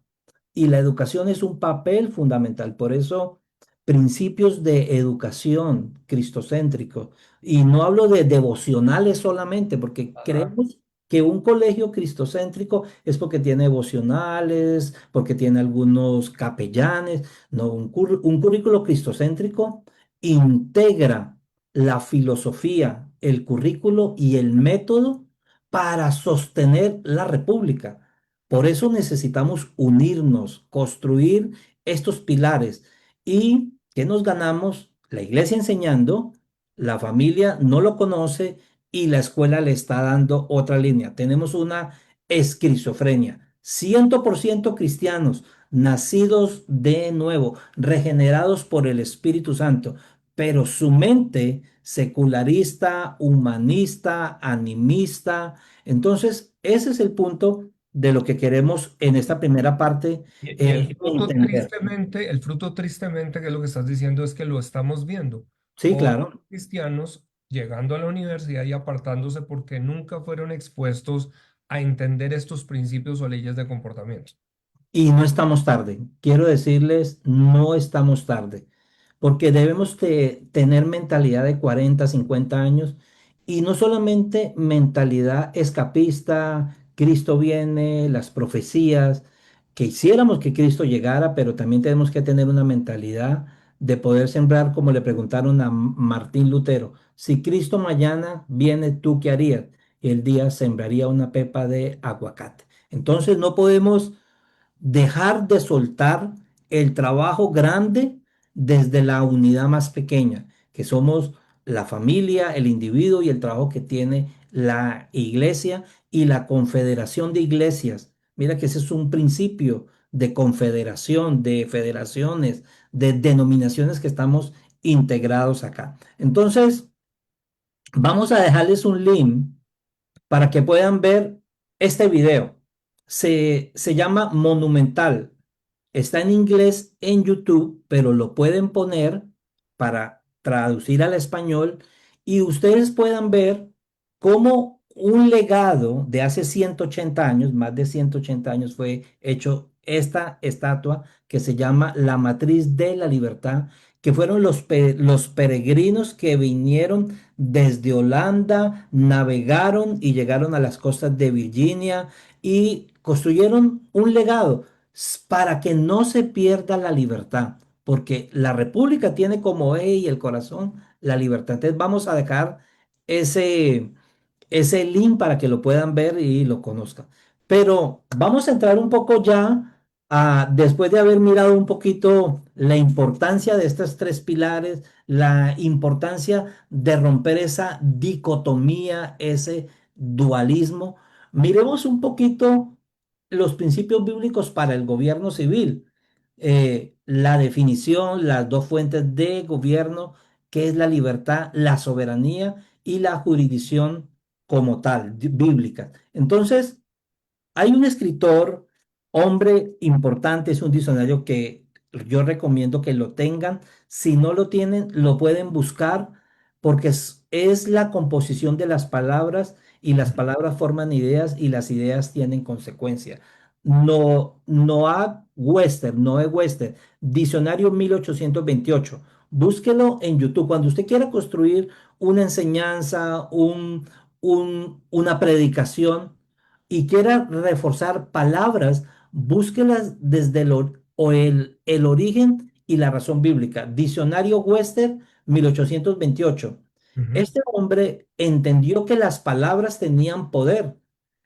Speaker 3: Y la educación es un papel fundamental. Por eso, principios de educación cristocéntrico. Y no hablo de devocionales solamente, porque
Speaker 2: Ajá.
Speaker 3: creemos que un colegio cristocéntrico es porque tiene devocionales, porque tiene algunos capellanes. No, un currículo cristocéntrico integra la filosofía, el currículo y el método para sostener la república. Por eso necesitamos unirnos, construir estos pilares. ¿Y qué nos ganamos? La iglesia enseñando, la familia no lo conoce y la escuela le está dando otra línea. Tenemos una esquizofrenia. 100% cristianos, nacidos de nuevo, regenerados por el Espíritu Santo, pero su mente secularista, humanista, animista. Entonces, ese es el punto de lo que queremos en esta primera parte
Speaker 2: Y
Speaker 3: entender.
Speaker 2: el fruto tristemente, que es lo que estás diciendo, es que lo estamos viendo.
Speaker 3: Sí,
Speaker 2: Jóvenes
Speaker 3: claro.
Speaker 2: cristianos llegando a la universidad y apartándose porque nunca fueron expuestos a entender estos principios o leyes de comportamiento.
Speaker 3: Y no estamos tarde. Quiero decirles, no estamos tarde, porque debemos tener mentalidad de 40, 50 años y no solamente mentalidad escapista, Cristo viene, las profecías, que hiciéramos que Cristo llegara, pero también tenemos que tener una mentalidad de poder sembrar, como le preguntaron a Martín Lutero, si Cristo mañana viene, ¿tú qué harías? Y el día sembraría una pepa de aguacate. Entonces no podemos dejar de soltar el trabajo grande desde la unidad más pequeña. que somos la familia, el individuo y el trabajo que tiene la iglesia y la confederación de iglesias. Mira que ese es un principio de confederación, de federaciones, de denominaciones que estamos integrados acá. Entonces, vamos a dejarles un link para que puedan ver este video. Se llama Monumental. Está en inglés en YouTube, pero lo pueden poner para traducir al español y ustedes puedan ver cómo un legado de hace 180 años, más de 180 años, fue hecho esta estatua que se llama la Matriz de la Libertad, que fueron los peregrinos que vinieron desde Holanda, navegaron y llegaron a las costas de Virginia y construyeron un legado para que no se pierda la libertad, porque la república tiene como eje y el corazón la libertad. Entonces vamos a dejar ese, ese link para que lo puedan ver y lo conozcan. Pero vamos a entrar un poco ya después de haber mirado un poquito la importancia de estos tres pilares, la importancia de romper esa dicotomía, ese dualismo. Miremos un poquito los principios bíblicos para el gobierno civil. La definición, las dos fuentes de gobierno, que es la libertad, la soberanía y la jurisdicción como tal, bíblica. Entonces, hay un escritor, hombre importante, es un diccionario que yo recomiendo que lo tengan. Si no lo tienen, lo pueden buscar porque es la composición de las palabras y las palabras forman ideas y las ideas tienen consecuencia. No, Noah Webster, Noé Webster, diccionario 1828. Búsquelo en YouTube. Cuando usted quiera construir una enseñanza, una predicación, y quiera reforzar palabras, búsquelas desde el origen y la razón bíblica. Diccionario Webster, 1828.
Speaker 2: Ujú.
Speaker 3: Este hombre entendió que las palabras tenían poder.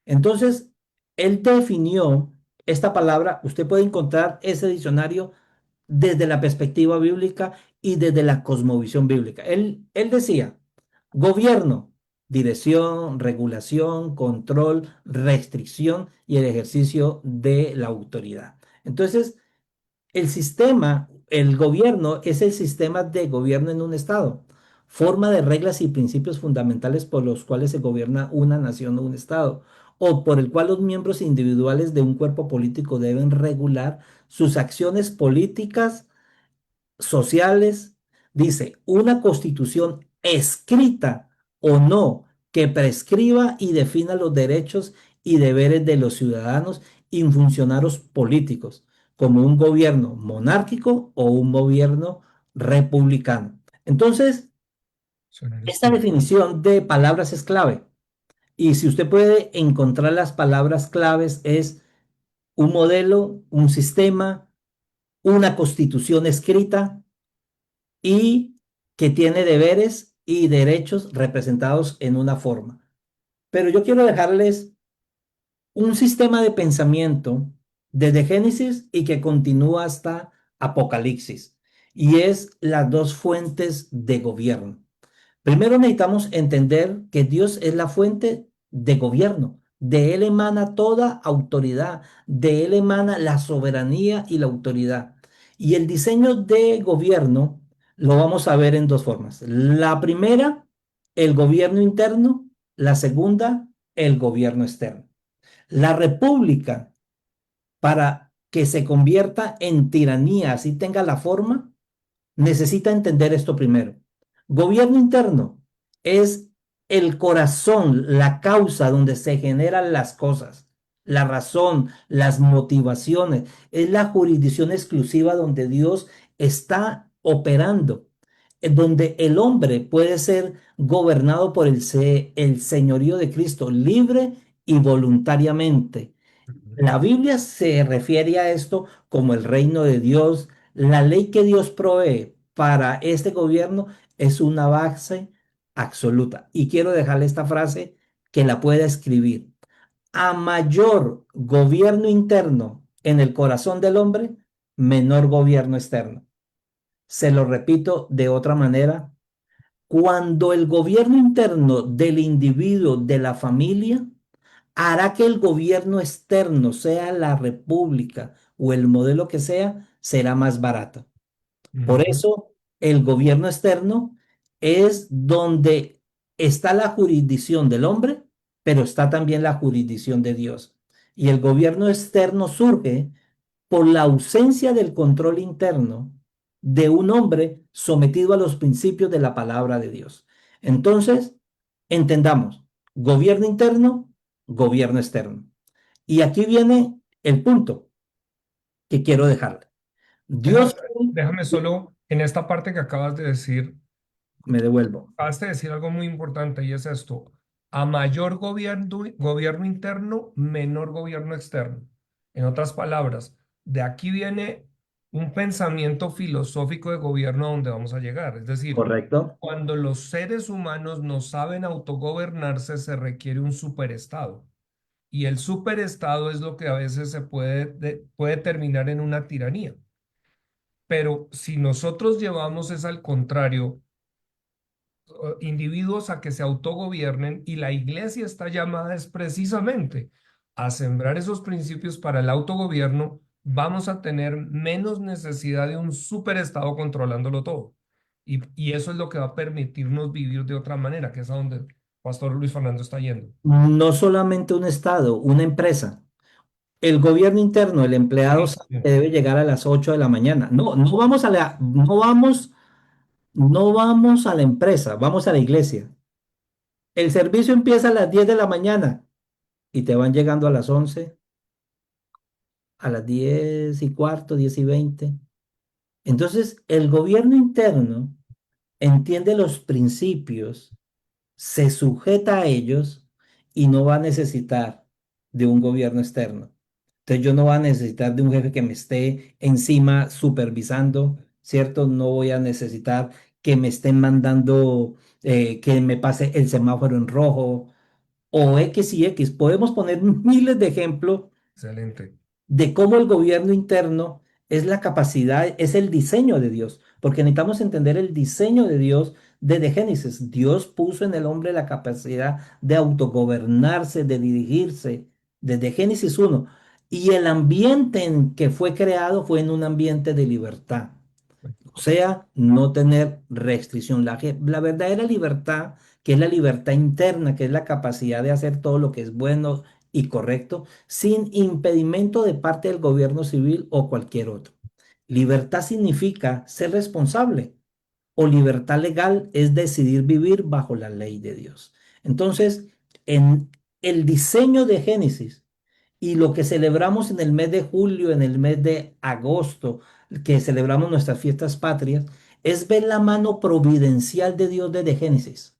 Speaker 3: Entonces, él definió esta palabra. Usted puede encontrar ese diccionario desde la perspectiva bíblica y desde la cosmovisión bíblica. Él decía, gobierno, dirección, regulación, control, restricción y el ejercicio de la autoridad. Entonces, el sistema, el gobierno es el sistema de gobierno en un estado, forma de reglas y principios fundamentales por los cuales se gobierna una nación o un estado, o por el cual los miembros individuales de un cuerpo político deben regular sus acciones políticas sociales, dice, una constitución escrita o no que prescriba y defina los derechos y deberes de los ciudadanos y funcionarios políticos, como un gobierno monárquico o un gobierno republicano. Entonces,
Speaker 2: Suena
Speaker 3: esta
Speaker 2: listo.
Speaker 3: definición de palabras es clave. Y si usted puede encontrar las palabras claves, es un modelo, un sistema, una constitución escrita y que tiene deberes y derechos representados en una forma. Pero yo quiero dejarles un sistema de pensamiento desde Génesis y que continúa hasta Apocalipsis, y es las dos fuentes de gobierno. Primero necesitamos entender que Dios es la fuente de gobierno. De Él emana toda autoridad, de Él emana la soberanía y la autoridad. Y el diseño de gobierno lo vamos a ver en dos formas. La primera, el gobierno interno. La segunda, el gobierno externo. La república, para que se convierta en tiranía, así tenga la forma, necesita entender esto primero. Gobierno interno es el corazón, la causa donde se generan las cosas, la razón, las motivaciones. Es la jurisdicción exclusiva donde Dios está operando, donde el hombre puede ser gobernado por el señorío de Cristo libre y voluntariamente.
Speaker 2: Ujú.
Speaker 3: La Biblia se refiere a esto como el reino de Dios. La ley que Dios provee para este gobierno es una base absoluta. Y quiero dejarle esta frase que la pueda escribir. A mayor gobierno interno en el corazón del hombre, menor gobierno externo. Se lo repito de otra manera. cuando el gobierno interno del individuo, de la familia, hará que el gobierno externo, sea la república o el modelo que sea, será más barato. Por
Speaker 2: Ujú.
Speaker 3: eso, el gobierno externo es donde está la jurisdicción del hombre, pero está también la jurisdicción de Dios. Y el gobierno externo surge por la ausencia del control interno de un hombre sometido a los principios de la palabra de Dios. Entonces, entendamos, gobierno interno, gobierno externo. Y aquí viene el punto que quiero dejarle.
Speaker 2: Déjame,
Speaker 3: Dios,
Speaker 2: déjame solo, en esta parte que acabas de decir,
Speaker 3: me devuelvo.
Speaker 2: acabaste de decir algo muy importante y es esto. A mayor gobierno interno, menor gobierno externo. En otras palabras, de aquí viene un pensamiento filosófico de gobierno a donde vamos a llegar. Es decir,
Speaker 3: ¿Correcto?
Speaker 2: cuando los seres humanos no saben autogobernarse, se requiere un superestado. Y el superestado es lo que a veces puede terminar en una tiranía. Pero si nosotros llevamos es al contrario, individuos a que se autogobiernen y la iglesia está llamada es precisamente a sembrar esos principios para el autogobierno, vamos a tener menos necesidad de un superestado controlándolo todo. Y eso es lo que va a permitirnos vivir de otra manera, que es a donde Pastor Luis Fernando está yendo.
Speaker 3: No solamente un estado, una empresa. El gobierno interno, el empleado
Speaker 2: Sí,
Speaker 3: sabe
Speaker 2: sí.
Speaker 3: que debe llegar a las 8 de la mañana. No, no vamos a la empresa, vamos a la iglesia. El servicio empieza a las 10 de la mañana y te van llegando a las 11, a las 10:15, 10:20. Entonces, el gobierno interno entiende los principios, se sujeta a ellos y no va a necesitar de un gobierno externo. Entonces yo no voy a necesitar de un jefe que me esté encima supervisando, ¿cierto? No voy a necesitar que me estén mandando, que me pase el semáforo en rojo o X y X. Podemos poner miles de ejemplos
Speaker 2: Excelente.
Speaker 3: de cómo el gobierno interno es la capacidad, es el diseño de Dios, porque necesitamos entender el diseño de Dios desde Génesis. Dios puso en el hombre la capacidad de autogobernarse, de dirigirse, desde Génesis 1. Y el ambiente en que fue creado fue en un ambiente de libertad. O sea, no tener restricción. La verdadera libertad, que es la libertad interna, que es la capacidad de hacer todo lo que es bueno y correcto, sin impedimento de parte del gobierno civil o cualquier otro. Libertad significa ser responsable o libertad legal es decidir vivir bajo la ley de Dios. Entonces, en el diseño de Génesis, y lo que celebramos en el mes de julio, en el mes de agosto, que celebramos nuestras fiestas patrias, es ver la mano providencial de Dios desde Génesis.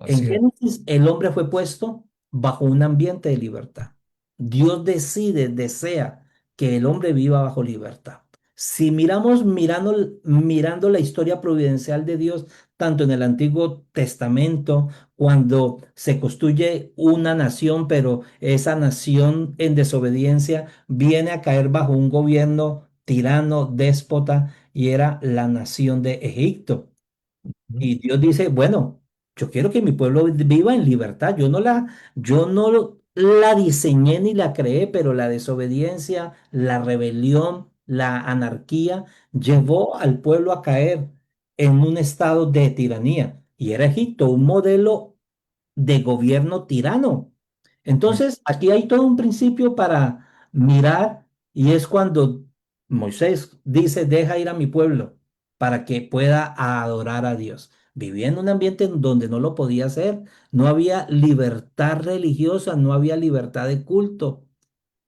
Speaker 3: En
Speaker 2: Así es.
Speaker 3: Génesis, el hombre fue puesto bajo un ambiente de libertad. Dios decide, desea que el hombre viva bajo libertad. Si mirando la historia providencial de Dios, tanto en el Antiguo Testamento, cuando se construye una nación, pero esa nación en desobediencia viene a caer bajo un gobierno tirano, déspota, y era la nación de Egipto.
Speaker 2: Ujú.
Speaker 3: Y Dios dice, bueno, yo quiero que mi pueblo viva en libertad. Yo no la diseñé ni la creé, pero la desobediencia, la rebelión, la anarquía llevó al pueblo a caer en un estado de tiranía. Y era Egipto, un modelo de gobierno tirano. Entonces, aquí hay todo un principio para mirar y es cuando Moisés dice, deja ir a mi pueblo para que pueda adorar a Dios. Vivía en un ambiente en donde no lo podía hacer, no había libertad religiosa, no había libertad de culto.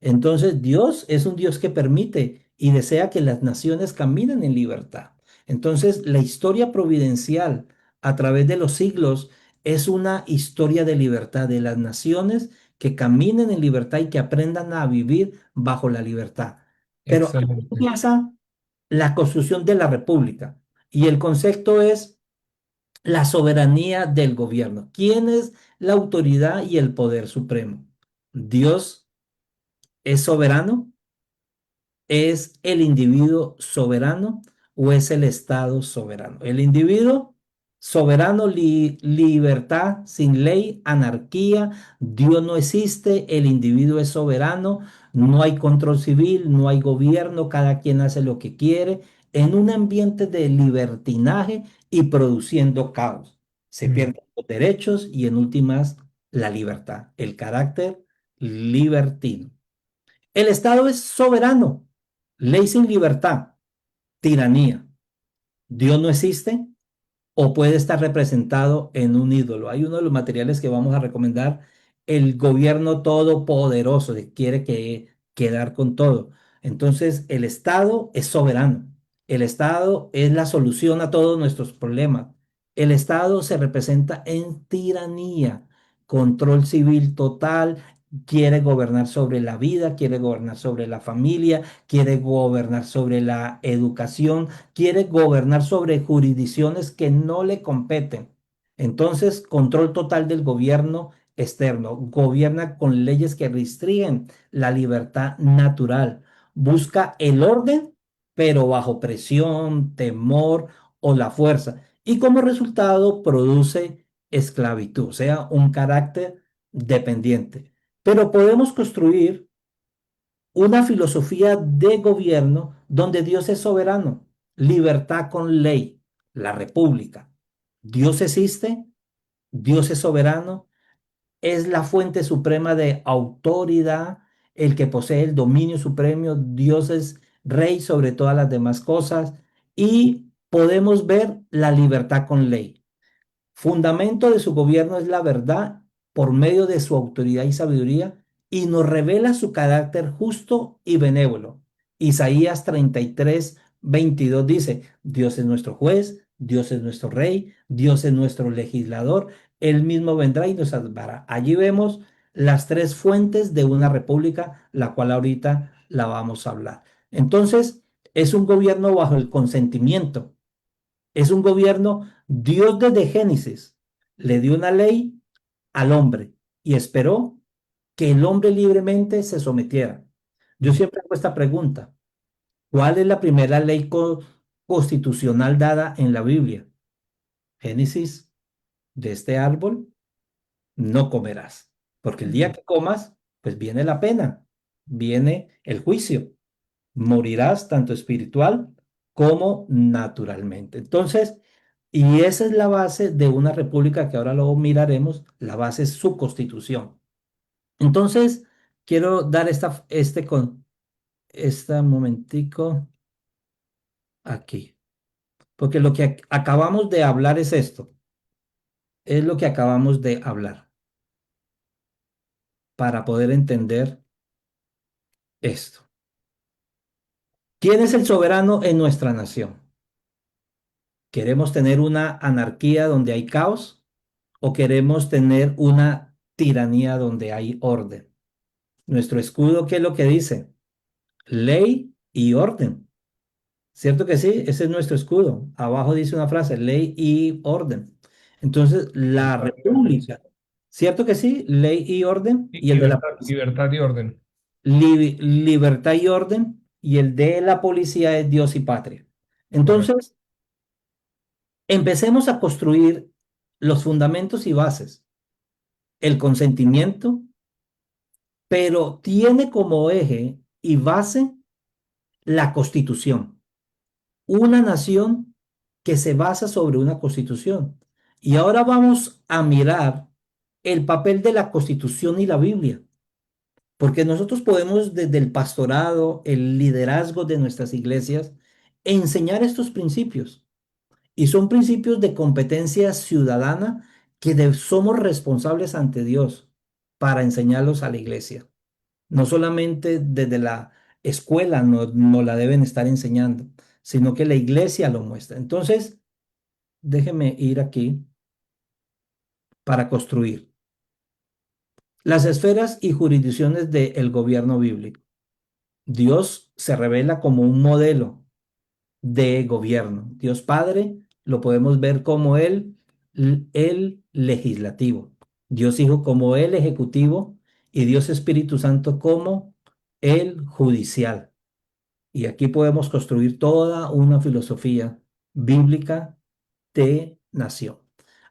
Speaker 3: Entonces Dios es un Dios que permite y desea que las naciones caminen en libertad. Entonces la historia providencial a través de los siglos es una historia de libertad de las naciones que caminen en libertad y que aprendan a vivir bajo la libertad. Pero aquí
Speaker 2: Excelente.
Speaker 3: empieza la construcción de la república y el concepto es la soberanía del gobierno. ¿Quién es la autoridad y el poder supremo? Dios es soberano. ¿Es el individuo soberano o es el Estado soberano? El individuo soberano, libertad sin ley, anarquía, Dios no existe, el individuo es soberano, no hay control civil, no hay gobierno, cada quien hace lo que quiere, en un ambiente de libertinaje y produciendo caos. Se
Speaker 2: Mm,
Speaker 3: pierden los derechos y en últimas la libertad, el carácter libertino. El Estado es soberano, ley sin libertad, tiranía. Dios no existe o puede estar representado en un ídolo. Hay uno de los materiales que vamos a recomendar, el gobierno todopoderoso, que quiere quedar con todo. Entonces, el Estado es soberano. El Estado es la solución a todos nuestros problemas. El Estado se representa en tiranía, control civil total, quiere gobernar sobre la vida, quiere gobernar sobre la familia, quiere gobernar sobre la educación, quiere gobernar sobre jurisdicciones que no le competen. Entonces, control total del gobierno externo. Gobierna con leyes que restringen la libertad natural. Busca el orden, pero bajo presión, temor o la fuerza. Y como resultado produce esclavitud, o sea, un carácter dependiente. Pero podemos construir una filosofía de gobierno donde Dios es soberano, libertad con ley, la república. Dios existe, Dios es soberano, es la fuente suprema de autoridad, el que posee el dominio supremo, Dios es rey sobre todas las demás cosas y podemos ver la libertad con ley. Fundamento de su gobierno es la verdad por medio de su autoridad y sabiduría y nos revela su carácter justo y benévolo. Isaías 33:22 dice, Dios es nuestro juez, Dios es nuestro rey, Dios es nuestro legislador, Él mismo vendrá y nos salvará. Allí vemos las tres fuentes de una república, la cual ahorita la vamos a hablar. Entonces, es un gobierno bajo el consentimiento, es un gobierno, Dios desde Génesis le dio una ley al hombre y esperó que el hombre libremente se sometiera. Yo
Speaker 2: mm.
Speaker 3: siempre hago esta pregunta. ¿Cuál es la primera ley constitucional dada en la Biblia? Génesis, de este árbol no comerás, porque el día
Speaker 2: Mm.
Speaker 3: que comas, pues viene la pena, viene el juicio. Morirás tanto espiritual como naturalmente. Entonces, y esa es la base de una república que ahora luego miraremos, la base es su constitución. Entonces, quiero dar esta momentico aquí, porque lo que acabamos de hablar es esto, es lo que acabamos de hablar para poder entender esto. ¿Quién es el soberano en nuestra nación? ¿Queremos tener una anarquía donde hay caos o queremos tener una tiranía donde hay orden? Nuestro escudo, ¿qué es lo que dice? Ley y orden. ¿Cierto que sí? Ese es nuestro escudo. Abajo dice una frase, ley y orden. Entonces, la
Speaker 2: Libertad y orden, sí.
Speaker 3: república, ¿cierto que sí? Ley y orden. Y el de la
Speaker 2: Libertad, libertad y orden.
Speaker 3: libertad y orden. Y el de la policía es Dios y patria.
Speaker 2: Correcto.
Speaker 3: Entonces, empecemos a construir los fundamentos y bases. El consentimiento, pero tiene como eje y base la Constitución. Una nación que se basa sobre una Constitución. Y ahora vamos a mirar el papel de la Constitución y la Biblia, porque nosotros podemos desde el pastorado, el liderazgo de nuestras iglesias, enseñar estos principios. Y son principios de competencia ciudadana que somos responsables ante Dios para enseñarlos a la iglesia. No solamente desde la escuela no la deben estar enseñando, sino que la iglesia lo muestra. Entonces, déjeme ir aquí para construir las esferas y jurisdicciones del gobierno bíblico. Dios se revela como un modelo de gobierno. Dios Padre lo podemos ver como el legislativo. Dios Hijo como el ejecutivo y Dios Espíritu Santo como el judicial. Y aquí podemos construir toda una filosofía bíblica de nación.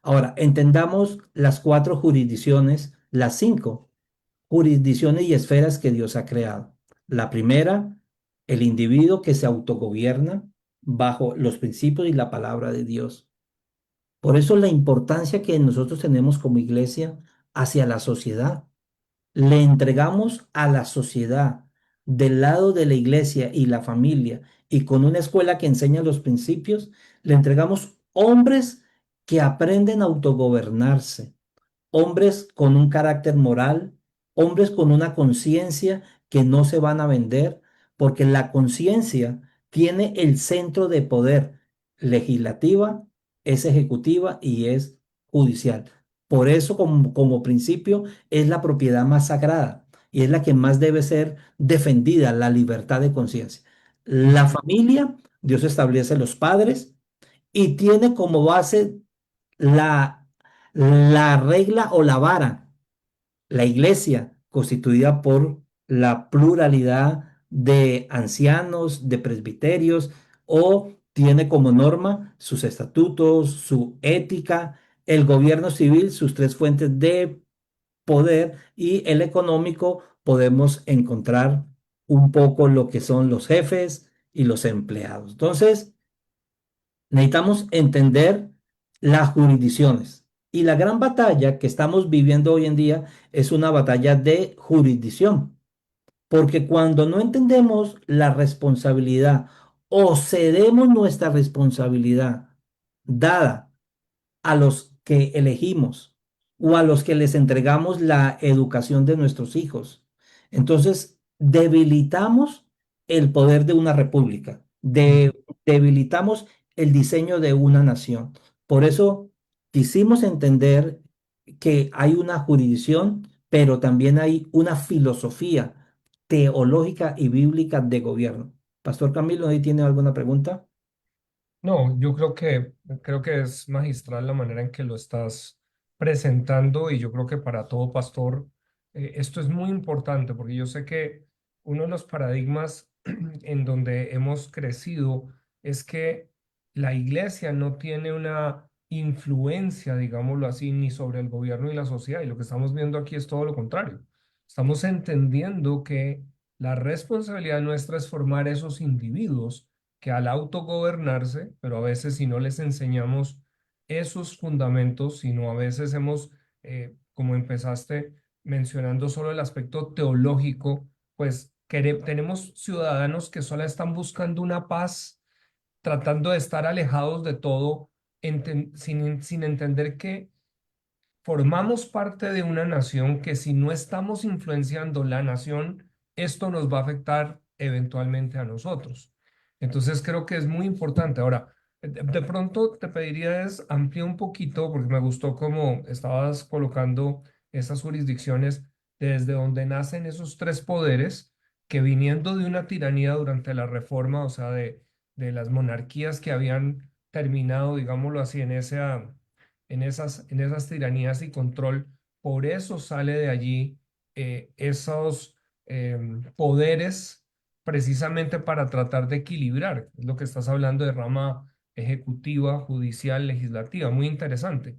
Speaker 3: Ahora, entendamos las cuatro jurisdicciones, las cinco jurisdicciones y esferas que Dios ha creado. La primera, el individuo que se autogobierna bajo los principios y la palabra de Dios. Por eso la importancia que nosotros tenemos como iglesia hacia la sociedad. Le entregamos a la sociedad del lado de la iglesia y la familia y con una escuela que enseña los principios, le entregamos hombres que aprenden a autogobernarse, hombres con un carácter moral, hombres con una conciencia que no se van a vender, porque la conciencia tiene el centro de poder legislativa, es ejecutiva y es judicial. Por eso, como principio, es la propiedad más sagrada y es la que más debe ser defendida, la libertad de conciencia. La familia, Dios establece los padres y tiene como base la, la regla o la vara, la iglesia, constituida por la pluralidad de ancianos, de presbiterios, o tiene como norma sus estatutos, su ética, el gobierno civil, sus tres fuentes de poder y el económico, podemos encontrar un poco lo que son los jefes y los empleados. Entonces, necesitamos entender las jurisdicciones. Y la gran batalla que estamos viviendo hoy en día es una batalla de jurisdicción, porque cuando no entendemos la responsabilidad o cedemos nuestra responsabilidad dada a los que elegimos o a los que les entregamos la educación de nuestros hijos. Entonces, debilitamos el poder de una república, debilitamos el diseño de una nación. Por eso quisimos entender que hay una jurisdicción, pero también hay una filosofía teológica y bíblica de gobierno. Pastor Camilo, ¿ahí tiene alguna pregunta?
Speaker 2: No, yo creo que es magistral la manera en que lo estás presentando y yo creo que para todo pastor esto es muy importante porque yo sé que uno de los paradigmas en donde hemos crecido es que la iglesia no tiene una influencia, digámoslo así, ni sobre el gobierno y la sociedad y lo que estamos viendo aquí es todo lo contrario. Estamos entendiendo que la responsabilidad nuestra es formar esos individuos que al autogobernarse, pero a veces si no les enseñamos esos fundamentos, sino a veces hemos, como empezaste mencionando solo el aspecto teológico, pues tenemos ciudadanos que solo están buscando una paz, tratando de estar alejados de todo, sin entender que formamos parte de una nación que si no estamos influenciando la nación, esto nos va a afectar eventualmente a nosotros. Entonces creo que es muy importante. Ahora, de pronto te pediría es ampliar un poquito, porque me gustó cómo estabas colocando esas jurisdicciones desde donde nacen esos tres poderes que viniendo de una tiranía durante la reforma, o sea, de las monarquías que habían terminado, digámoslo así, en esas tiranías y control. Por eso sale de allí esos poderes precisamente para tratar de equilibrar. Es lo que estás hablando de rama ejecutiva, judicial, legislativa. Muy interesante.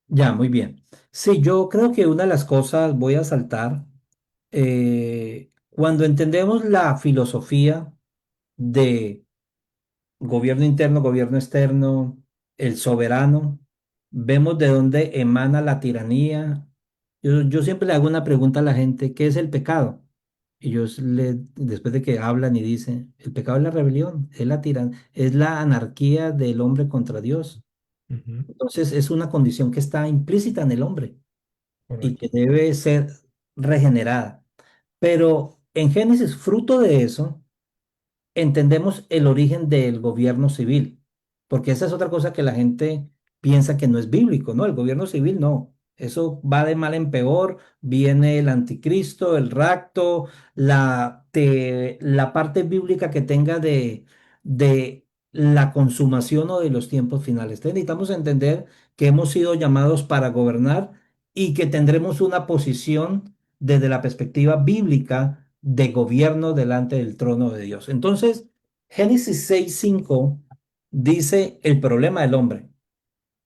Speaker 3: Ya, muy bien. Sí, yo creo que una de las cosas, voy a saltar, cuando entendemos la filosofía de gobierno interno, gobierno externo, el soberano, vemos de dónde emana la tiranía. Yo siempre le hago una pregunta a la gente, ¿qué es el pecado? Y después de que hablan y dicen, el pecado es la rebelión, es la es la anarquía del hombre contra Dios.
Speaker 2: Ujú,
Speaker 3: Entonces es una condición que está implícita en el hombre y que
Speaker 2: correcto.
Speaker 3: debe ser regenerada. Pero en Génesis, fruto de eso, entendemos el origen del gobierno civil, porque esa es otra cosa que la gente piensa que no es bíblico, ¿no? El gobierno civil no. Eso va de mal en peor, viene el anticristo, el rapto, la parte bíblica que tenga de la consumación o de los tiempos finales. Entonces necesitamos entender que hemos sido llamados para gobernar y que tendremos una posición desde la perspectiva bíblica de gobierno delante del trono de Dios. Entonces, Génesis 6:5 dice el problema del hombre.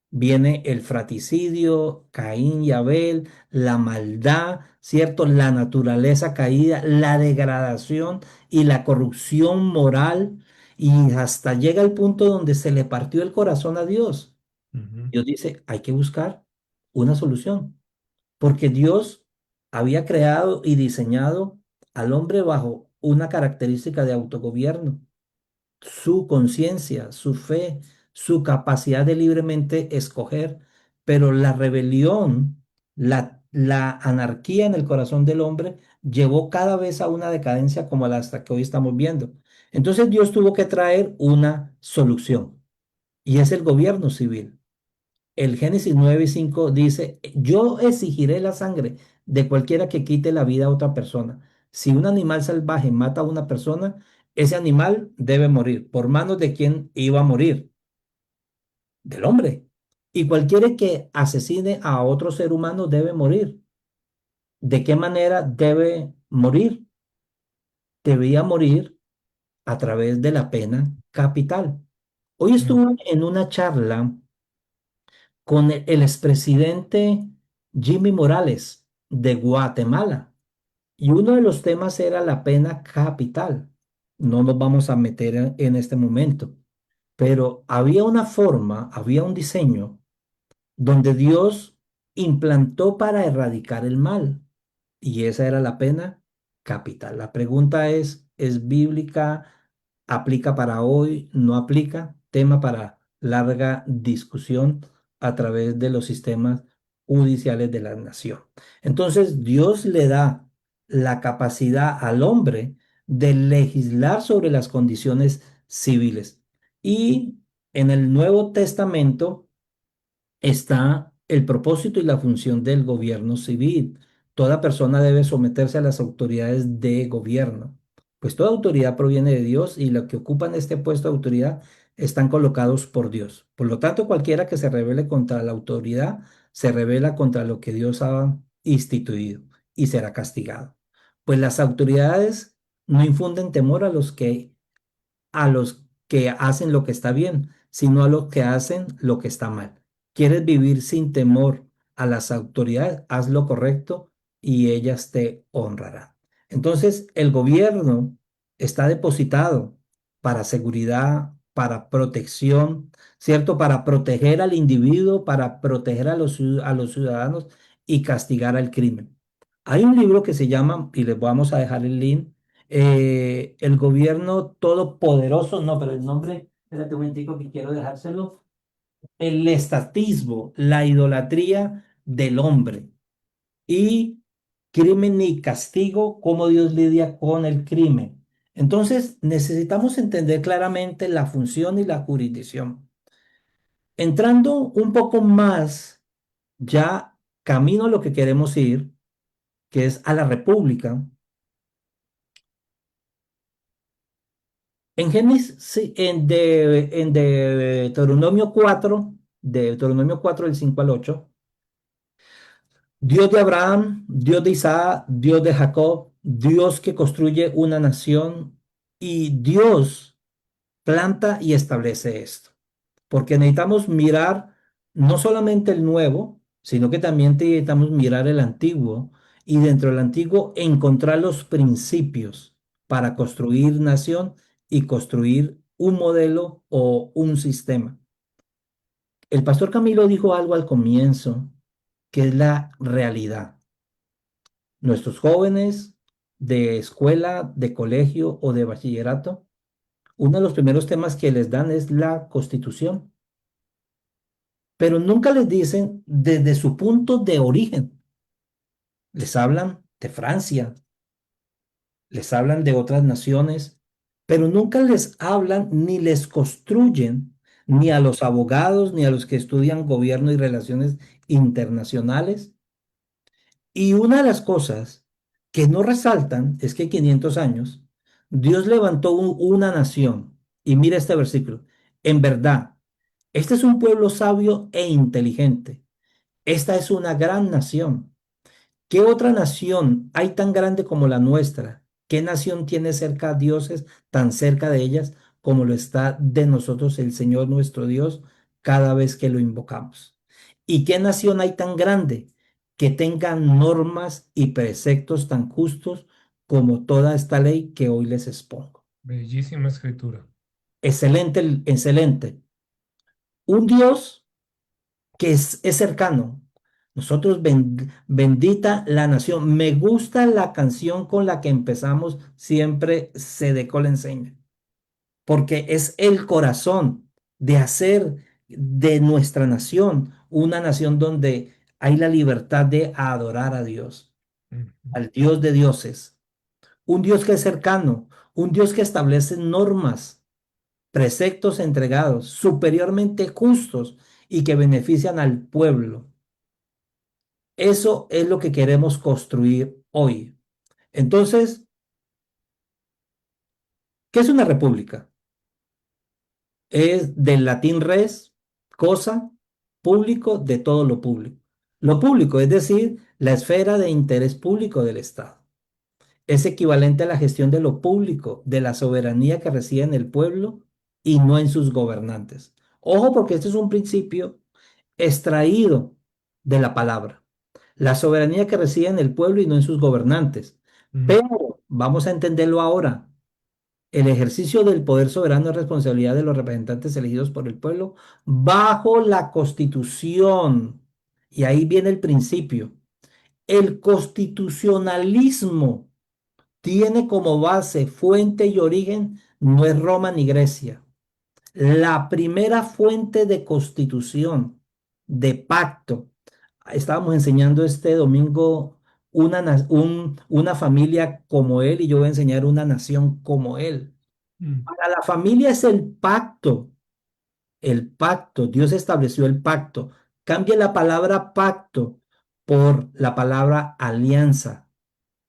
Speaker 3: Viene el fratricidio, Caín y Abel, la maldad, ¿cierto? La naturaleza caída, la degradación y la corrupción moral. Y hasta llega el punto donde se le partió el corazón a Dios.
Speaker 2: Ujú,
Speaker 3: Dios dice, hay que buscar una solución, porque Dios había creado y diseñado al hombre bajo una característica de autogobierno, su conciencia, su fe, su capacidad de libremente escoger, pero la rebelión, la anarquía en el corazón del hombre llevó cada vez a una decadencia como la hasta que hoy estamos viendo. Entonces Dios tuvo que traer una solución y es el gobierno civil. El Génesis 9:5 dice, yo exigiré la sangre de cualquiera que quite la vida a otra persona. Si un animal salvaje mata a una persona, ese animal debe morir. ¿Por manos de quién iba a morir? Del hombre. Y cualquiera que asesine a otro ser humano debe morir. ¿De qué manera debe morir? Debía morir a través de la pena capital. Hoy
Speaker 2: mm,
Speaker 3: estuve en una charla con el expresidente Jimmy Morales de Guatemala. Y uno de los temas era la pena capital. No nos vamos a meter en este momento, pero había una forma, había un diseño donde Dios implantó para erradicar el mal. Y esa era la pena capital. La pregunta ¿es bíblica? ¿Aplica para hoy? ¿No aplica? Tema para larga discusión a través de los sistemas judiciales de la nación. Entonces, Dios le da la capacidad al hombre de legislar sobre las condiciones civiles. Y en el Nuevo Testamento, está el propósito y la función del gobierno civil. Toda persona debe someterse a las autoridades de gobierno, pues toda autoridad proviene de Dios y los que ocupan este puesto de autoridad están colocados por Dios. Por lo tanto, cualquiera que se rebele contra la autoridad se rebela contra lo que Dios ha instituido y será castigado. Pues las autoridades no infunden temor a los que hacen lo que está bien, sino a los que hacen lo que está mal. ¿Quieres vivir sin temor a las autoridades? Haz lo correcto y ellas te honrarán. Entonces, el gobierno está depositado para seguridad, para protección, ¿cierto? Para proteger al individuo, para proteger a los ciudadanos y castigar al crimen. Hay un libro que se llama, y les vamos a dejar el link, el gobierno todopoderoso, no, pero el nombre, espérate un momentico que quiero dejárselo, el estatismo, la idolatría del hombre y crimen y castigo, cómo Dios lidia con el crimen. Entonces, necesitamos entender claramente la función y la jurisdicción. Entrando un poco más, ya camino a lo que queremos ir, que es a la república. En Génesis, sí, en Deuteronomio 4, de Deuteronomio 4 del 5 al 8, Dios de Abraham, Dios de Isaac, Dios de Jacob, Dios que construye una nación y Dios planta y establece esto. Porque necesitamos mirar no solamente el nuevo, sino que también necesitamos mirar el antiguo y dentro del antiguo encontrar los principios para construir nación y construir un modelo o un sistema. El pastor Camilo dijo algo al comienzo, que es la realidad. Nuestros jóvenes de escuela, de colegio o de bachillerato, uno de los primeros temas que les dan es la Constitución, pero nunca les dicen desde su punto de origen. Les hablan de Francia, les hablan de otras naciones, pero nunca les hablan ni les construyen ni a los abogados ni a los que estudian gobierno y relaciones internacionales. Y una de las cosas que no resaltan es que 500 años Dios levantó una nación. Y mira este versículo. En verdad, este es un pueblo sabio e inteligente. Esta es una gran nación. ¿Qué otra nación hay tan grande como la nuestra? ¿Qué nación tiene cerca a dioses tan cerca de ellas como lo está de nosotros el Señor nuestro Dios? cada vez que lo invocamos. ¿Y qué nación hay tan grande que tenga normas y preceptos tan justos como toda esta ley que hoy les expongo?
Speaker 2: Bellísima escritura.
Speaker 3: Excelente, excelente. Un Dios que es cercano. Nosotros, bendita la nación. Me gusta la canción con la que empezamos siempre, Sedeco le enseña, porque es el corazón de hacer de nuestra nación una nación donde hay la libertad de adorar a Dios,
Speaker 2: Ujú.
Speaker 3: al Dios de dioses, un Dios que es cercano, un Dios que establece normas, preceptos entregados, superiormente justos y que benefician al pueblo. Eso es lo que queremos construir hoy. Entonces, ¿qué es una república? Es del latín res, cosa, público, de todo lo público. Lo público, es decir, la esfera de interés público del Estado. Es equivalente a la gestión de lo público, de la soberanía que reside en el pueblo y no en sus gobernantes. Ojo, porque este es un principio extraído de la palabra. La soberanía que reside en el pueblo y no en sus gobernantes.
Speaker 2: Mm,
Speaker 3: Pero vamos a entenderlo ahora. El ejercicio del poder soberano es responsabilidad de los representantes elegidos por el pueblo bajo la Constitución. Y ahí viene el principio. El constitucionalismo tiene como base, fuente y origen no es Roma ni Grecia. La primera fuente de constitución, de pacto. Estábamos enseñando este domingo una familia como él y yo voy a enseñar una nación como él.
Speaker 2: mm,
Speaker 3: Para la familia es el pacto, el pacto. Dios estableció el pacto. Cambia la palabra pacto por la palabra alianza,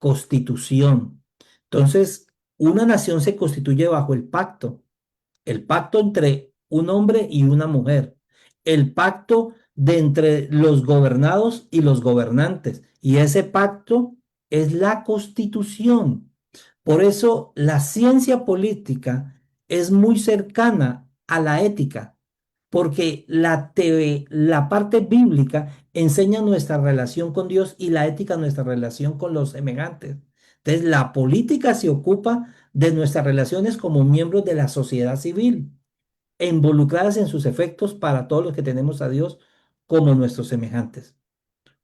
Speaker 3: constitución. Entonces, una nación se constituye bajo el pacto entre un hombre y una mujer, el pacto de entre los gobernados y los gobernantes. Y ese pacto es la constitución. Por eso la ciencia política es muy cercana a la ética, porque la parte bíblica enseña nuestra relación con Dios y la ética nuestra relación con los semejantes. Entonces, la política se ocupa de nuestras relaciones como miembros de la sociedad civil e involucradas en sus efectos para todos los que tenemos a Dios como nuestros semejantes.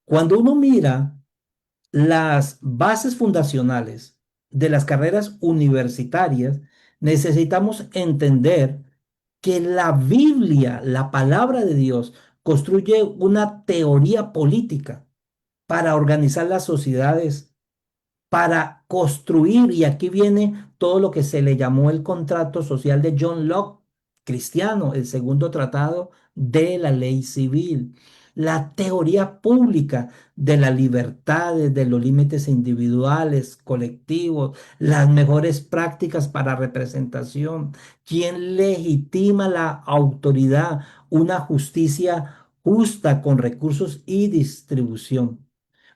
Speaker 3: Cuando uno mira las bases fundacionales de las carreras universitarias, necesitamos entender que la Biblia, la palabra de Dios, construye una teoría política para organizar las sociedades, para construir, y aquí viene todo lo que se le llamó el contrato social de John Locke, cristiano, el segundo tratado de la ley civil, la teoría pública de las libertades, de los límites individuales, colectivos, las mejores prácticas para representación, quién legitima la autoridad, una justicia justa con recursos y distribución.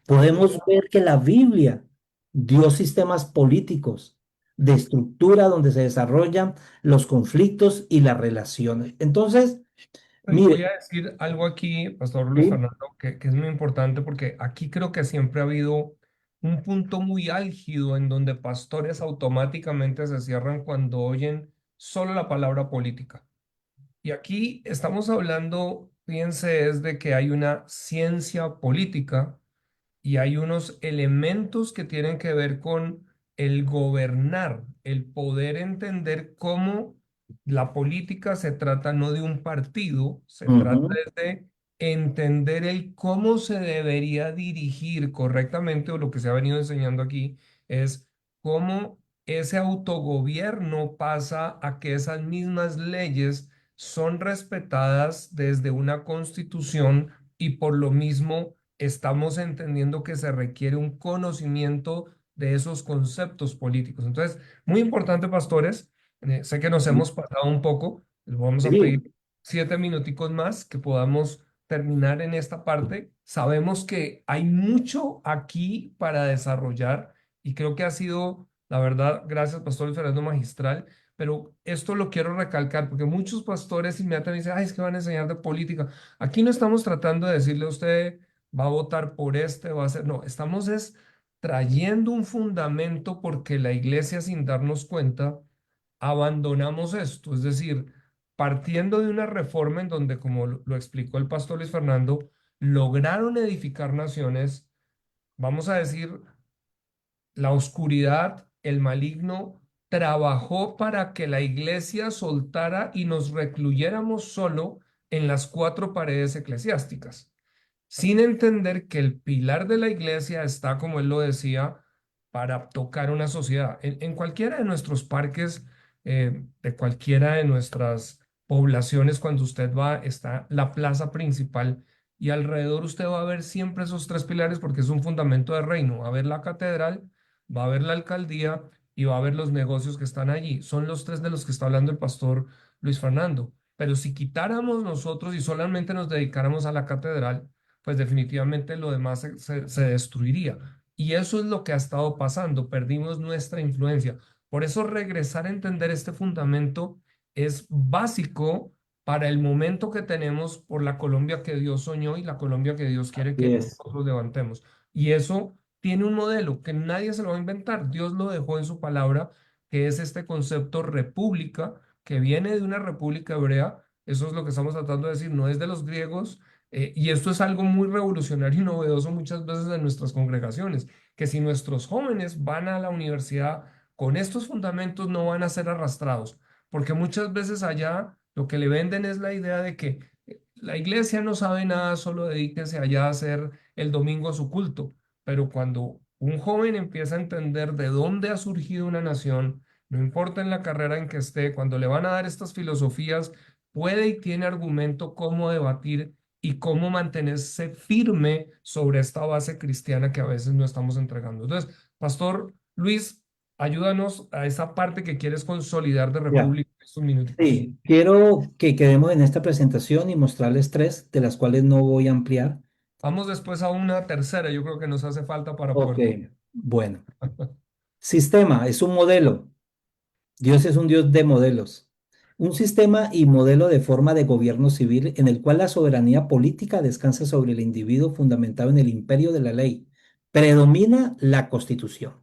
Speaker 3: Podemos ver que la Biblia dio sistemas políticos de estructura donde se desarrollan los conflictos y las relaciones. Entonces,
Speaker 2: Voy
Speaker 3: mire,
Speaker 2: a decir algo aquí, Pastor Luis
Speaker 3: sí,
Speaker 2: Fernando, que es muy importante porque aquí creo que siempre ha habido un punto muy álgido en donde pastores automáticamente se cierran cuando oyen solo la palabra política. Y aquí estamos hablando, fíjense, es de que hay una ciencia política y hay unos elementos que tienen que ver con el gobernar, el poder entender cómo la política se trata no de un partido, se trata
Speaker 3: ujú,
Speaker 2: de entender el cómo se debería dirigir correctamente, o lo que se ha venido enseñando aquí es cómo ese autogobierno pasa a que esas mismas leyes son respetadas desde una constitución y por lo mismo estamos entendiendo que se requiere un conocimiento de esos conceptos políticos. Entonces, muy importante, pastores. Sé que nos hemos pasado un poco. Les vamos a pedir
Speaker 3: sí,
Speaker 2: 7 minuticos más que podamos terminar en esta parte. Sabemos que hay mucho aquí para desarrollar y creo que ha sido La verdad, gracias, Pastor Fernando Magistral. Pero esto lo quiero recalcar porque muchos pastores inmediatamente dicen, ay, es que van a enseñar de política. Aquí no estamos tratando de decirle a usted, va a votar por este, va a hacer. No, estamos es trayendo un fundamento porque la iglesia, sin darnos cuenta, abandonamos esto. Es decir, partiendo de una reforma en donde, como lo explicó el pastor Luis Fernando, lograron edificar naciones, vamos a decir, la oscuridad, el maligno, trabajó para que la iglesia soltara y nos recluyéramos solo en las cuatro paredes eclesiásticas, sin entender que el pilar de la iglesia está, como él lo decía, para tocar una sociedad. En cualquiera de nuestros parques, de cualquiera de nuestras poblaciones, cuando usted va, está la plaza principal y alrededor usted va a ver siempre esos tres pilares porque es un fundamento de reino. Va a ver la catedral, va a ver la alcaldía y va a ver los negocios que están allí. Son los tres de los que está hablando el pastor Luis Fernando. Pero si quitáramos nosotros y solamente nos dedicáramos a la catedral, pues definitivamente lo demás se destruiría. Y eso es lo que ha estado pasando, perdimos nuestra influencia. Por eso regresar a entender este fundamento es básico para el momento que tenemos por la Colombia que Dios soñó y la Colombia que Dios quiere
Speaker 3: Y
Speaker 2: que
Speaker 3: es.
Speaker 2: nosotros levantemos. Y eso tiene un modelo que nadie se lo va a inventar. Dios lo dejó en su palabra, que es este concepto república, que viene de una república hebrea. Eso es lo que estamos tratando de decir, no es de los griegos, y esto es algo muy revolucionario y novedoso muchas veces en nuestras congregaciones, que si nuestros jóvenes van a la universidad con estos fundamentos no van a ser arrastrados, porque muchas veces allá lo que le venden es la idea de que la iglesia no sabe nada, solo dedíquese allá a hacer el domingo su culto. Pero cuando un joven empieza a entender de dónde ha surgido una nación, no importa en la carrera en que esté, cuando le van a dar estas filosofías, puede y tiene argumento cómo debatir y cómo mantenerse firme sobre esta base cristiana que a veces no estamos entregando. Entonces, Pastor Luis, ayúdanos a esa parte que quieres consolidar de
Speaker 3: Ya.
Speaker 2: República en estos minuticos.
Speaker 3: Sí, quiero que quedemos en esta presentación y mostrarles tres, de las cuales no voy a ampliar.
Speaker 2: Vamos después a una tercera, yo creo que nos hace falta para
Speaker 3: Ok,
Speaker 2: poder concluir.
Speaker 3: bueno. Sistema es un modelo. Dios es un Dios de modelos. Un sistema y modelo de forma de gobierno civil en el cual la soberanía política descansa sobre el individuo fundamentado en el imperio de la ley. Predomina la Constitución.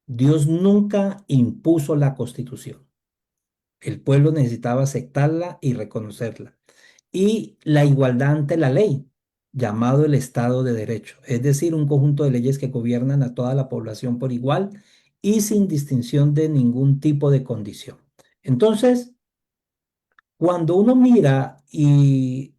Speaker 3: Dios nunca impuso la Constitución. El pueblo necesitaba aceptarla y reconocerla. Y la igualdad ante la ley, llamado el Estado de Derecho, es decir, un conjunto de leyes que gobiernan a toda la población por igual y sin distinción de ningún tipo de condición. Entonces, cuando uno mira y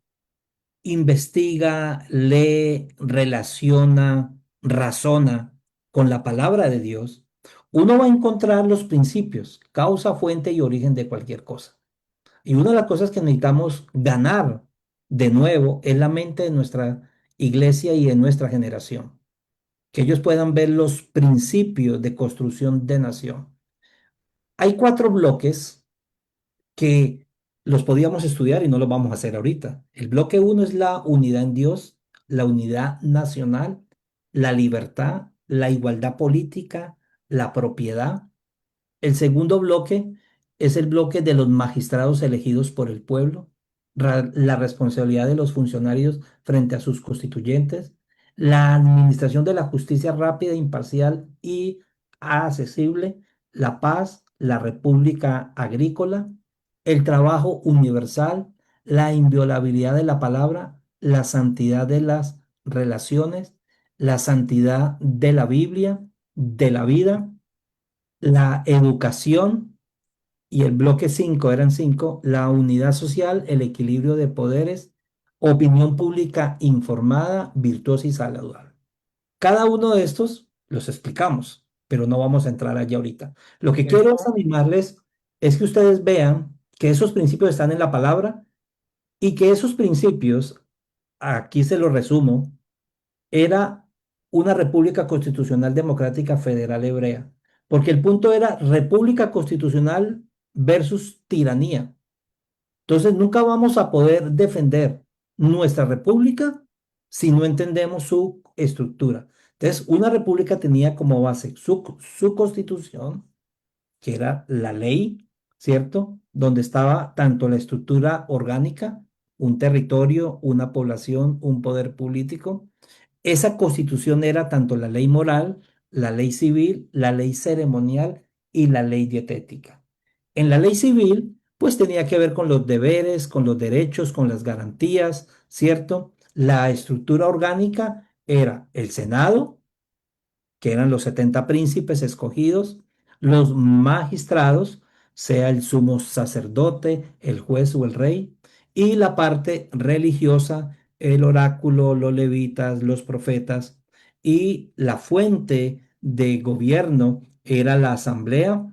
Speaker 3: investiga, lee, relaciona, razona con la palabra de Dios, uno va a encontrar los principios, causa, fuente y origen de cualquier cosa. Y una de las cosas que necesitamos ganar de nuevo es la mente de nuestra iglesia y de nuestra generación, que ellos puedan ver los principios de construcción de nación. Hay cuatro bloques que los podíamos estudiar y no los vamos a hacer ahorita. El bloque uno es la unidad en Dios, la unidad nacional, la libertad, la igualdad política, la propiedad. El segundo bloque es el bloque de los magistrados elegidos por el pueblo, la responsabilidad de los funcionarios frente a sus constituyentes, la administración de la justicia rápida, imparcial y accesible, la paz, la república agrícola, el trabajo universal, la inviolabilidad de la palabra, la santidad de las relaciones, la santidad de la Biblia, de la vida, la educación y el bloque 5 eran 5, la unidad social, el equilibrio de poderes, opinión pública informada, virtuosa y saludable. Cada uno de estos los explicamos, pero no vamos a entrar allá ahorita. Lo que quiero es
Speaker 2: Esto,
Speaker 3: animarles es que ustedes vean que esos principios están en la palabra y que esos principios, aquí se los resumo, era una república constitucional democrática federal hebrea, porque el punto era república constitucional versus tiranía. Entonces nunca vamos a poder defender nuestra república si no entendemos su estructura. Entonces, una república tenía como base su constitución, que era la ley, ¿cierto? Donde estaba tanto la estructura orgánica, un territorio, una población, un poder político. Esa constitución era tanto la ley moral, la ley civil, la ley ceremonial y la ley dietética. En la ley civil, pues tenía que ver con los deberes, con los derechos, con las garantías, ¿cierto? La estructura orgánica era el Senado, que eran los 70 príncipes escogidos, los magistrados, sea el sumo sacerdote, el juez o el rey, y la parte religiosa, el oráculo, los levitas, los profetas, y la fuente de gobierno era la asamblea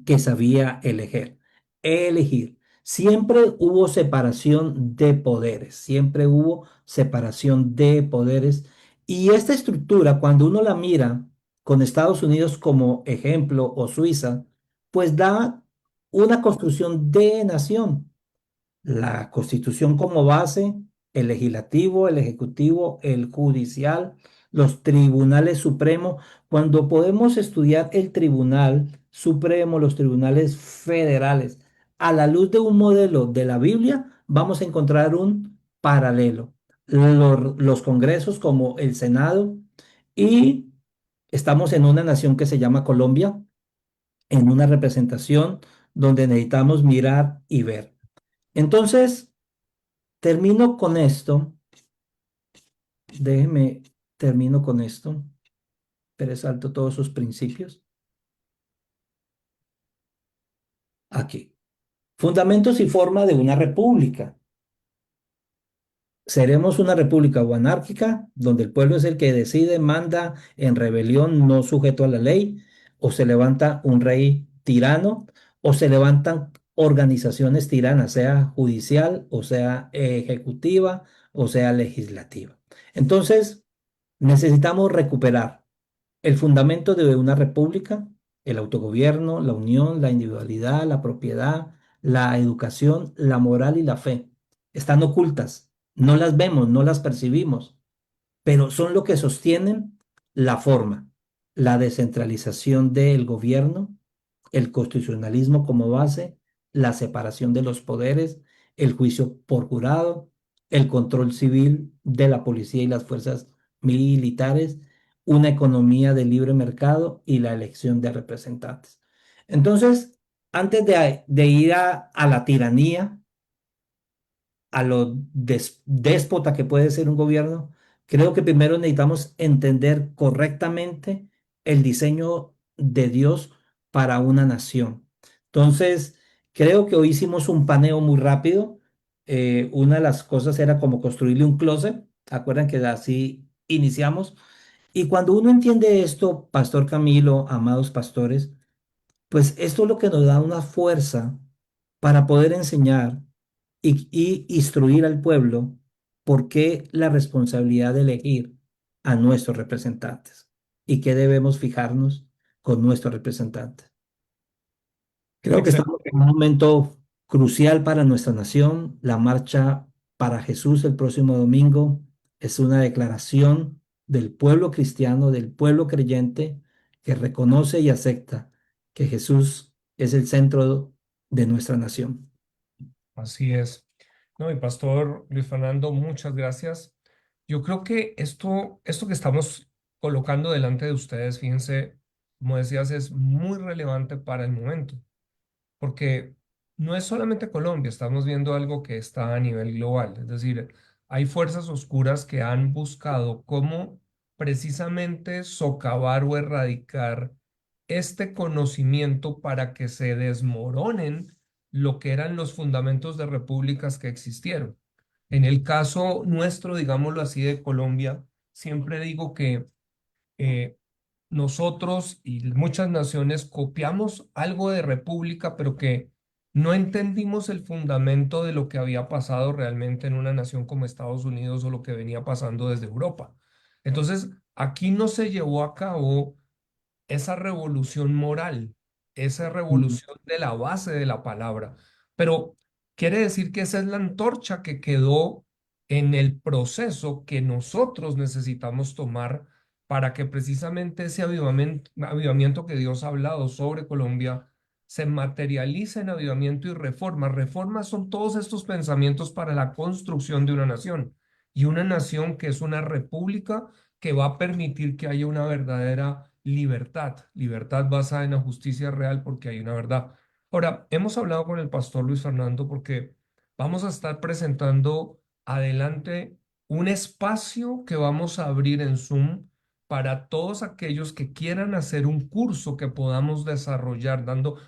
Speaker 3: que sabía elegir. Siempre hubo separación de poderes, siempre hubo separación de poderes. Y esta estructura, cuando uno la mira con Estados Unidos como ejemplo o Suiza, pues da una construcción de nación. La Constitución como base, el legislativo, el ejecutivo, el judicial, los tribunales supremos. Cuando podemos estudiar el Tribunal Supremo, los tribunales federales, a la luz de un modelo de la Biblia, vamos a encontrar un paralelo. Los congresos como el Senado y estamos en una nación que se llama Colombia, en una representación donde necesitamos mirar y ver. Entonces, termino con esto. Déjeme, termino con esto. Pero salto todos sus principios. Aquí. Fundamentos y forma de una república. Seremos una república o anárquica, donde el pueblo es el que decide, manda en rebelión, no sujeto a la ley, o se levanta un rey tirano, o se levantan organizaciones tiranas, sea judicial, o sea ejecutiva, o sea legislativa. Entonces, necesitamos recuperar el fundamento de una república, el autogobierno, la unión, la individualidad, la propiedad, la educación, la moral y la fe. Están ocultas, no las vemos, no las percibimos, pero son lo que sostienen la forma, la descentralización del gobierno, el constitucionalismo como base, la separación de los poderes, el juicio por jurado, el control civil de la policía y las fuerzas militares, una economía de libre mercado y la elección de representantes. Entonces, antes de ir a la tiranía, a lo déspota que puede ser un gobierno, creo que primero necesitamos entender correctamente el diseño de Dios para una nación. Entonces, creo que hoy hicimos un paneo muy rápido. Una de las cosas era como construirle un closet. ¿Acuerdan que así iniciamos? Y cuando uno entiende esto, Pastor Camilo, amados pastores, pues esto es lo que nos da una fuerza para poder enseñar y instruir al pueblo por qué la responsabilidad de elegir a nuestros representantes y qué debemos fijarnos con nuestros representantes. Creo que estamos
Speaker 2: Excelente.
Speaker 3: en un momento crucial para nuestra nación. La marcha para Jesús el próximo domingo es una declaración del pueblo cristiano, del pueblo creyente, que reconoce y acepta que Jesús es el centro de nuestra nación.
Speaker 2: Así es. No, y Pastor Luis Fernando, muchas gracias. Yo creo que esto que estamos colocando delante de ustedes, fíjense, como decías, es muy relevante para el momento, porque no es solamente Colombia, estamos viendo algo que está a nivel global. Es decir, hay fuerzas oscuras que han buscado cómo precisamente socavar o erradicar este conocimiento para que se desmoronen lo que eran los fundamentos de repúblicas que existieron. En el caso nuestro, digámoslo así, de Colombia, siempre digo que eh, nosotros y muchas naciones copiamos algo de república, pero que no entendimos el fundamento de lo que había pasado realmente en una nación como Estados Unidos o lo que venía pasando desde Europa. Entonces, aquí no se llevó a cabo esa revolución moral, esa
Speaker 3: Mm.
Speaker 2: revolución de la base de la palabra. Pero quiere decir que esa es la antorcha que quedó en el proceso que nosotros necesitamos tomar para que precisamente ese avivamiento que Dios ha hablado sobre Colombia se materializa en avivamiento y reforma. Reformas son todos estos pensamientos para la construcción de una nación y una nación que es una república que va a permitir que haya una verdadera libertad, libertad basada en la justicia real porque hay una verdad. Ahora, hemos hablado con el pastor Luis Fernando porque vamos a estar presentando adelante un espacio que vamos a abrir en Zoom para todos aquellos que quieran hacer un curso que podamos desarrollar,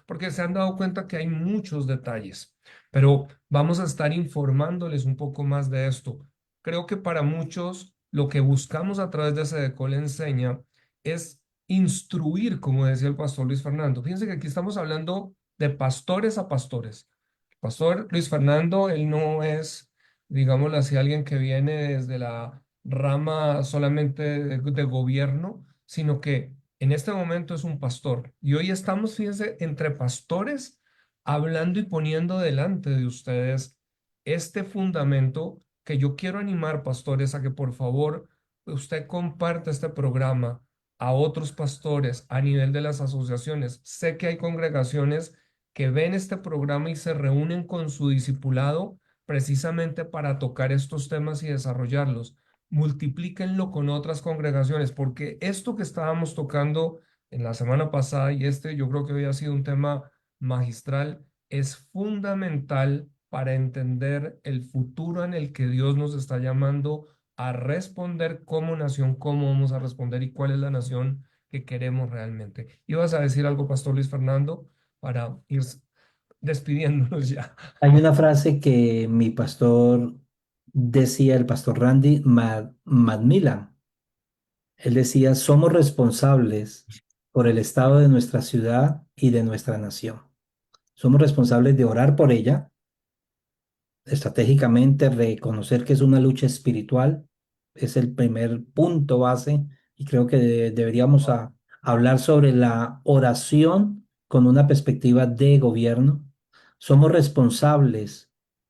Speaker 2: porque se han dado cuenta que hay muchos detalles, pero vamos a estar informándoles un poco más de esto. Creo que para muchos lo que buscamos a través de Sedecol Enseña es instruir, como decía el pastor Luis Fernando. Fíjense que aquí estamos hablando de pastores a pastores. Pastor Luis Fernando, él no es, digámoslo así, alguien que viene desde la rama solamente de gobierno, sino que en este momento es un pastor. Y hoy estamos, fíjense, entre pastores hablando y poniendo delante de ustedes este fundamento que yo quiero animar, pastores, a que por favor usted comparte este programa a otros pastores a nivel de las asociaciones. Sé que hay congregaciones que ven este programa y se reúnen con su discipulado precisamente para tocar estos temas y desarrollarlos. Multiplíquenlo con otras congregaciones, porque esto que estábamos tocando en la semana pasada y este yo creo que hoy ha sido un tema magistral, es fundamental para entender el futuro en el que Dios nos está llamando a responder como nación, cómo vamos a responder y cuál es la nación que queremos realmente. ¿Ibas a decir algo, Pastor Luis Fernando, para ir despidiéndonos ya?
Speaker 3: Hay una frase que mi pastor decía, el pastor Randy Macmillan. Él decía, somos responsables por el estado de nuestra ciudad y de nuestra nación. Somos responsables de orar por ella, estratégicamente reconocer que es una lucha espiritual, es el primer punto base y creo que deberíamos hablar sobre la oración con una perspectiva de gobierno. Somos responsables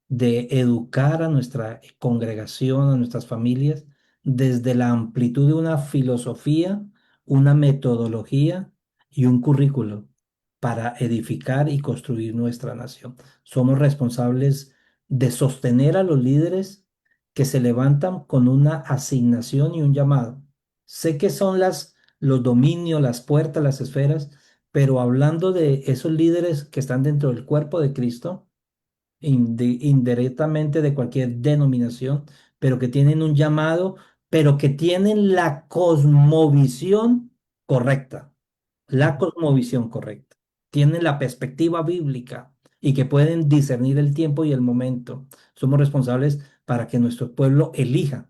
Speaker 3: de educar a nuestra congregación, a nuestras familias, desde la amplitud de una filosofía, una metodología y un currículo para edificar y construir nuestra nación. Somos responsables de sostener a los líderes que se levantan con una asignación y un llamado. Sé que son los dominios, las puertas, las esferas, pero hablando de esos líderes que están dentro del cuerpo de Cristo, indirectamente de cualquier denominación, pero que tienen un llamado, pero que tienen la cosmovisión correcta, la cosmovisión correcta. Tienen la perspectiva bíblica y que pueden discernir el tiempo y el momento. Somos responsables para que nuestro pueblo elija,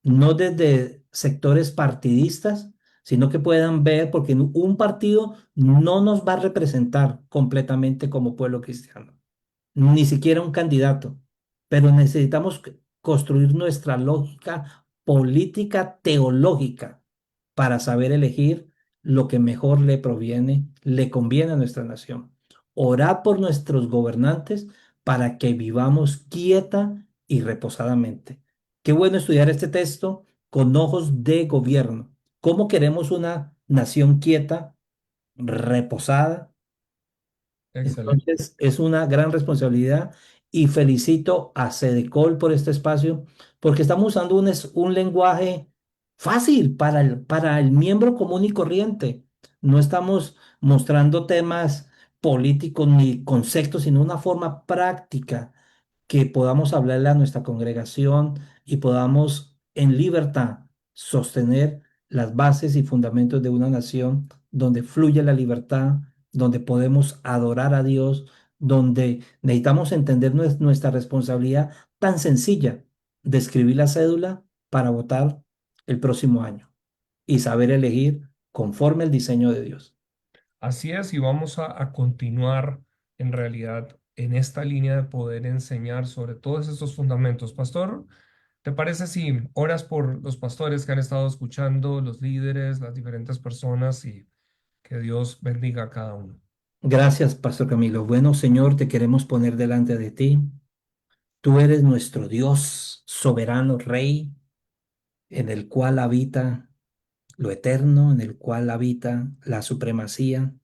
Speaker 3: no desde sectores partidistas, sino que puedan ver, porque un partido no nos va a representar completamente como pueblo cristiano, ni siquiera un candidato, pero necesitamos construir nuestra lógica política teológica para saber elegir lo que mejor le proviene, le conviene a nuestra nación. Orad por nuestros gobernantes para que vivamos quieta y reposadamente. Qué bueno estudiar este texto con ojos de gobierno. ¿Cómo queremos una nación quieta, reposada?
Speaker 2: Excelente.
Speaker 3: Entonces, es una gran responsabilidad y felicito a Cedecol por este espacio, porque estamos usando un lenguaje fácil para el miembro común y corriente. No estamos mostrando temas políticos ni conceptos, sino una forma práctica que podamos hablarle a nuestra congregación y podamos en libertad sostener las bases y fundamentos de una nación donde fluye la libertad, donde podemos adorar a Dios, donde necesitamos entender nuestra responsabilidad tan sencilla de escribir la cédula para votar el próximo año y saber elegir conforme el diseño de Dios.
Speaker 2: Así es, y vamos a continuar en realidad en esta línea de poder enseñar sobre todos estos fundamentos. Pastor, ¿te parece si oras por los pastores que han estado escuchando, los líderes, las diferentes personas y que Dios bendiga a cada uno?
Speaker 3: Gracias, Pastor Camilo. Bueno, Señor, te queremos poner delante de ti. Tú eres nuestro Dios, soberano Rey, en el cual habita lo eterno en el cual habita la supremacía,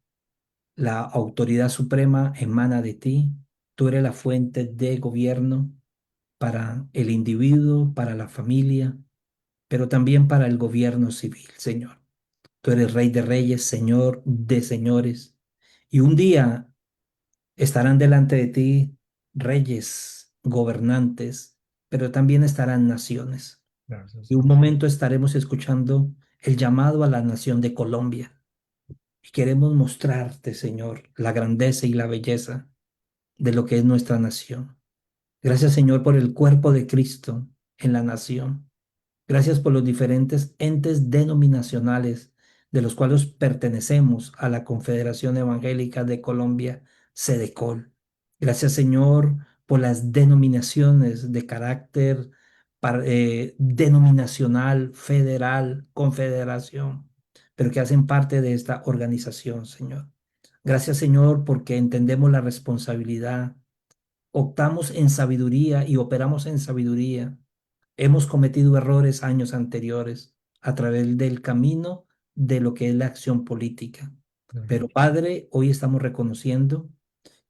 Speaker 3: la autoridad suprema emana de ti. Tú eres la fuente de gobierno para el individuo, para la familia, pero también para el gobierno civil, Señor. Tú eres Rey de Reyes, Señor de Señores. Y un día estarán delante de ti reyes, gobernantes, pero también estarán naciones.
Speaker 2: Gracias,
Speaker 3: Y un
Speaker 2: Señor.
Speaker 3: momento estaremos escuchando el llamado a la nación de Colombia. Y queremos mostrarte, Señor, la grandeza y la belleza de lo que es nuestra nación. Gracias, Señor, por el cuerpo de Cristo en la nación. Gracias por los diferentes entes denominacionales de los cuales pertenecemos a la Confederación Evangélica de Colombia, SEDECOL. Gracias, Señor, por las denominaciones de carácter denominacional, federal, confederación, pero que hacen parte de esta organización, Señor. Gracias, Señor, porque entendemos la responsabilidad, optamos en sabiduría y operamos en sabiduría. Hemos cometido errores años anteriores a través del camino de lo que es la acción política. Pero Padre, hoy estamos reconociendo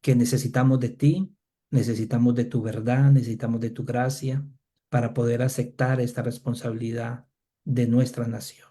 Speaker 3: que necesitamos de ti, necesitamos de tu verdad, necesitamos de tu gracia para poder aceptar esta responsabilidad de nuestra nación.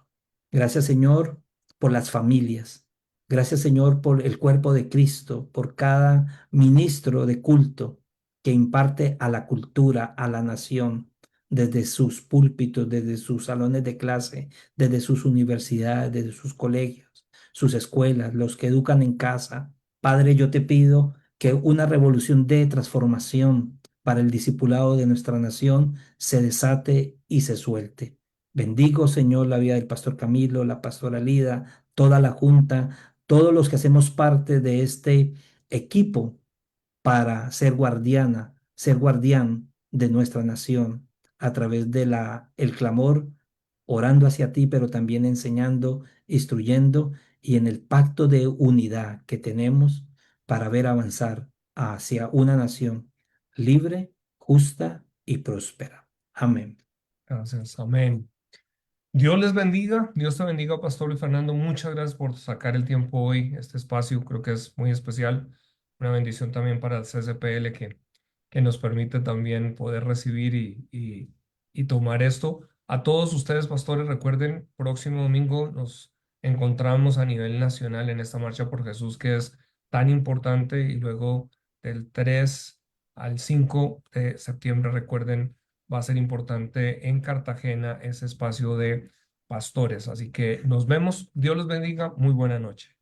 Speaker 3: Gracias, Señor, por las familias. Gracias, Señor, por el cuerpo de Cristo, por cada ministro de culto que imparte a la cultura, a la nación, desde sus púlpitos, desde sus salones de clase, desde sus universidades, desde sus colegios, sus escuelas, los que educan en casa. Padre, yo te pido que una revolución de transformación para el discipulado de nuestra nación se desate y se suelte. Bendigo, Señor, la vida del pastor Camilo, la pastora Lida, toda la junta, todos los que hacemos parte de este equipo para ser guardiana, ser guardián de nuestra nación a través de el clamor, orando hacia ti, pero también enseñando, instruyendo y en el pacto de unidad que tenemos para ver avanzar hacia una nación libre, justa y próspera. Amén.
Speaker 2: Gracias, amén. Dios les bendiga, Dios te bendiga, Pastor Luis Fernando. Muchas gracias por sacar el tiempo hoy, este espacio, creo que es muy especial. Una bendición también para el CCPL que nos permite también poder recibir y tomar esto. A todos ustedes, pastores, recuerden, próximo domingo nos encontramos a nivel nacional en esta Marcha por Jesús que es tan importante y luego del 3 al 5 de septiembre, recuerden va a ser importante en Cartagena ese espacio de pastores. Así que nos vemos. Dios los bendiga. Muy buena noche.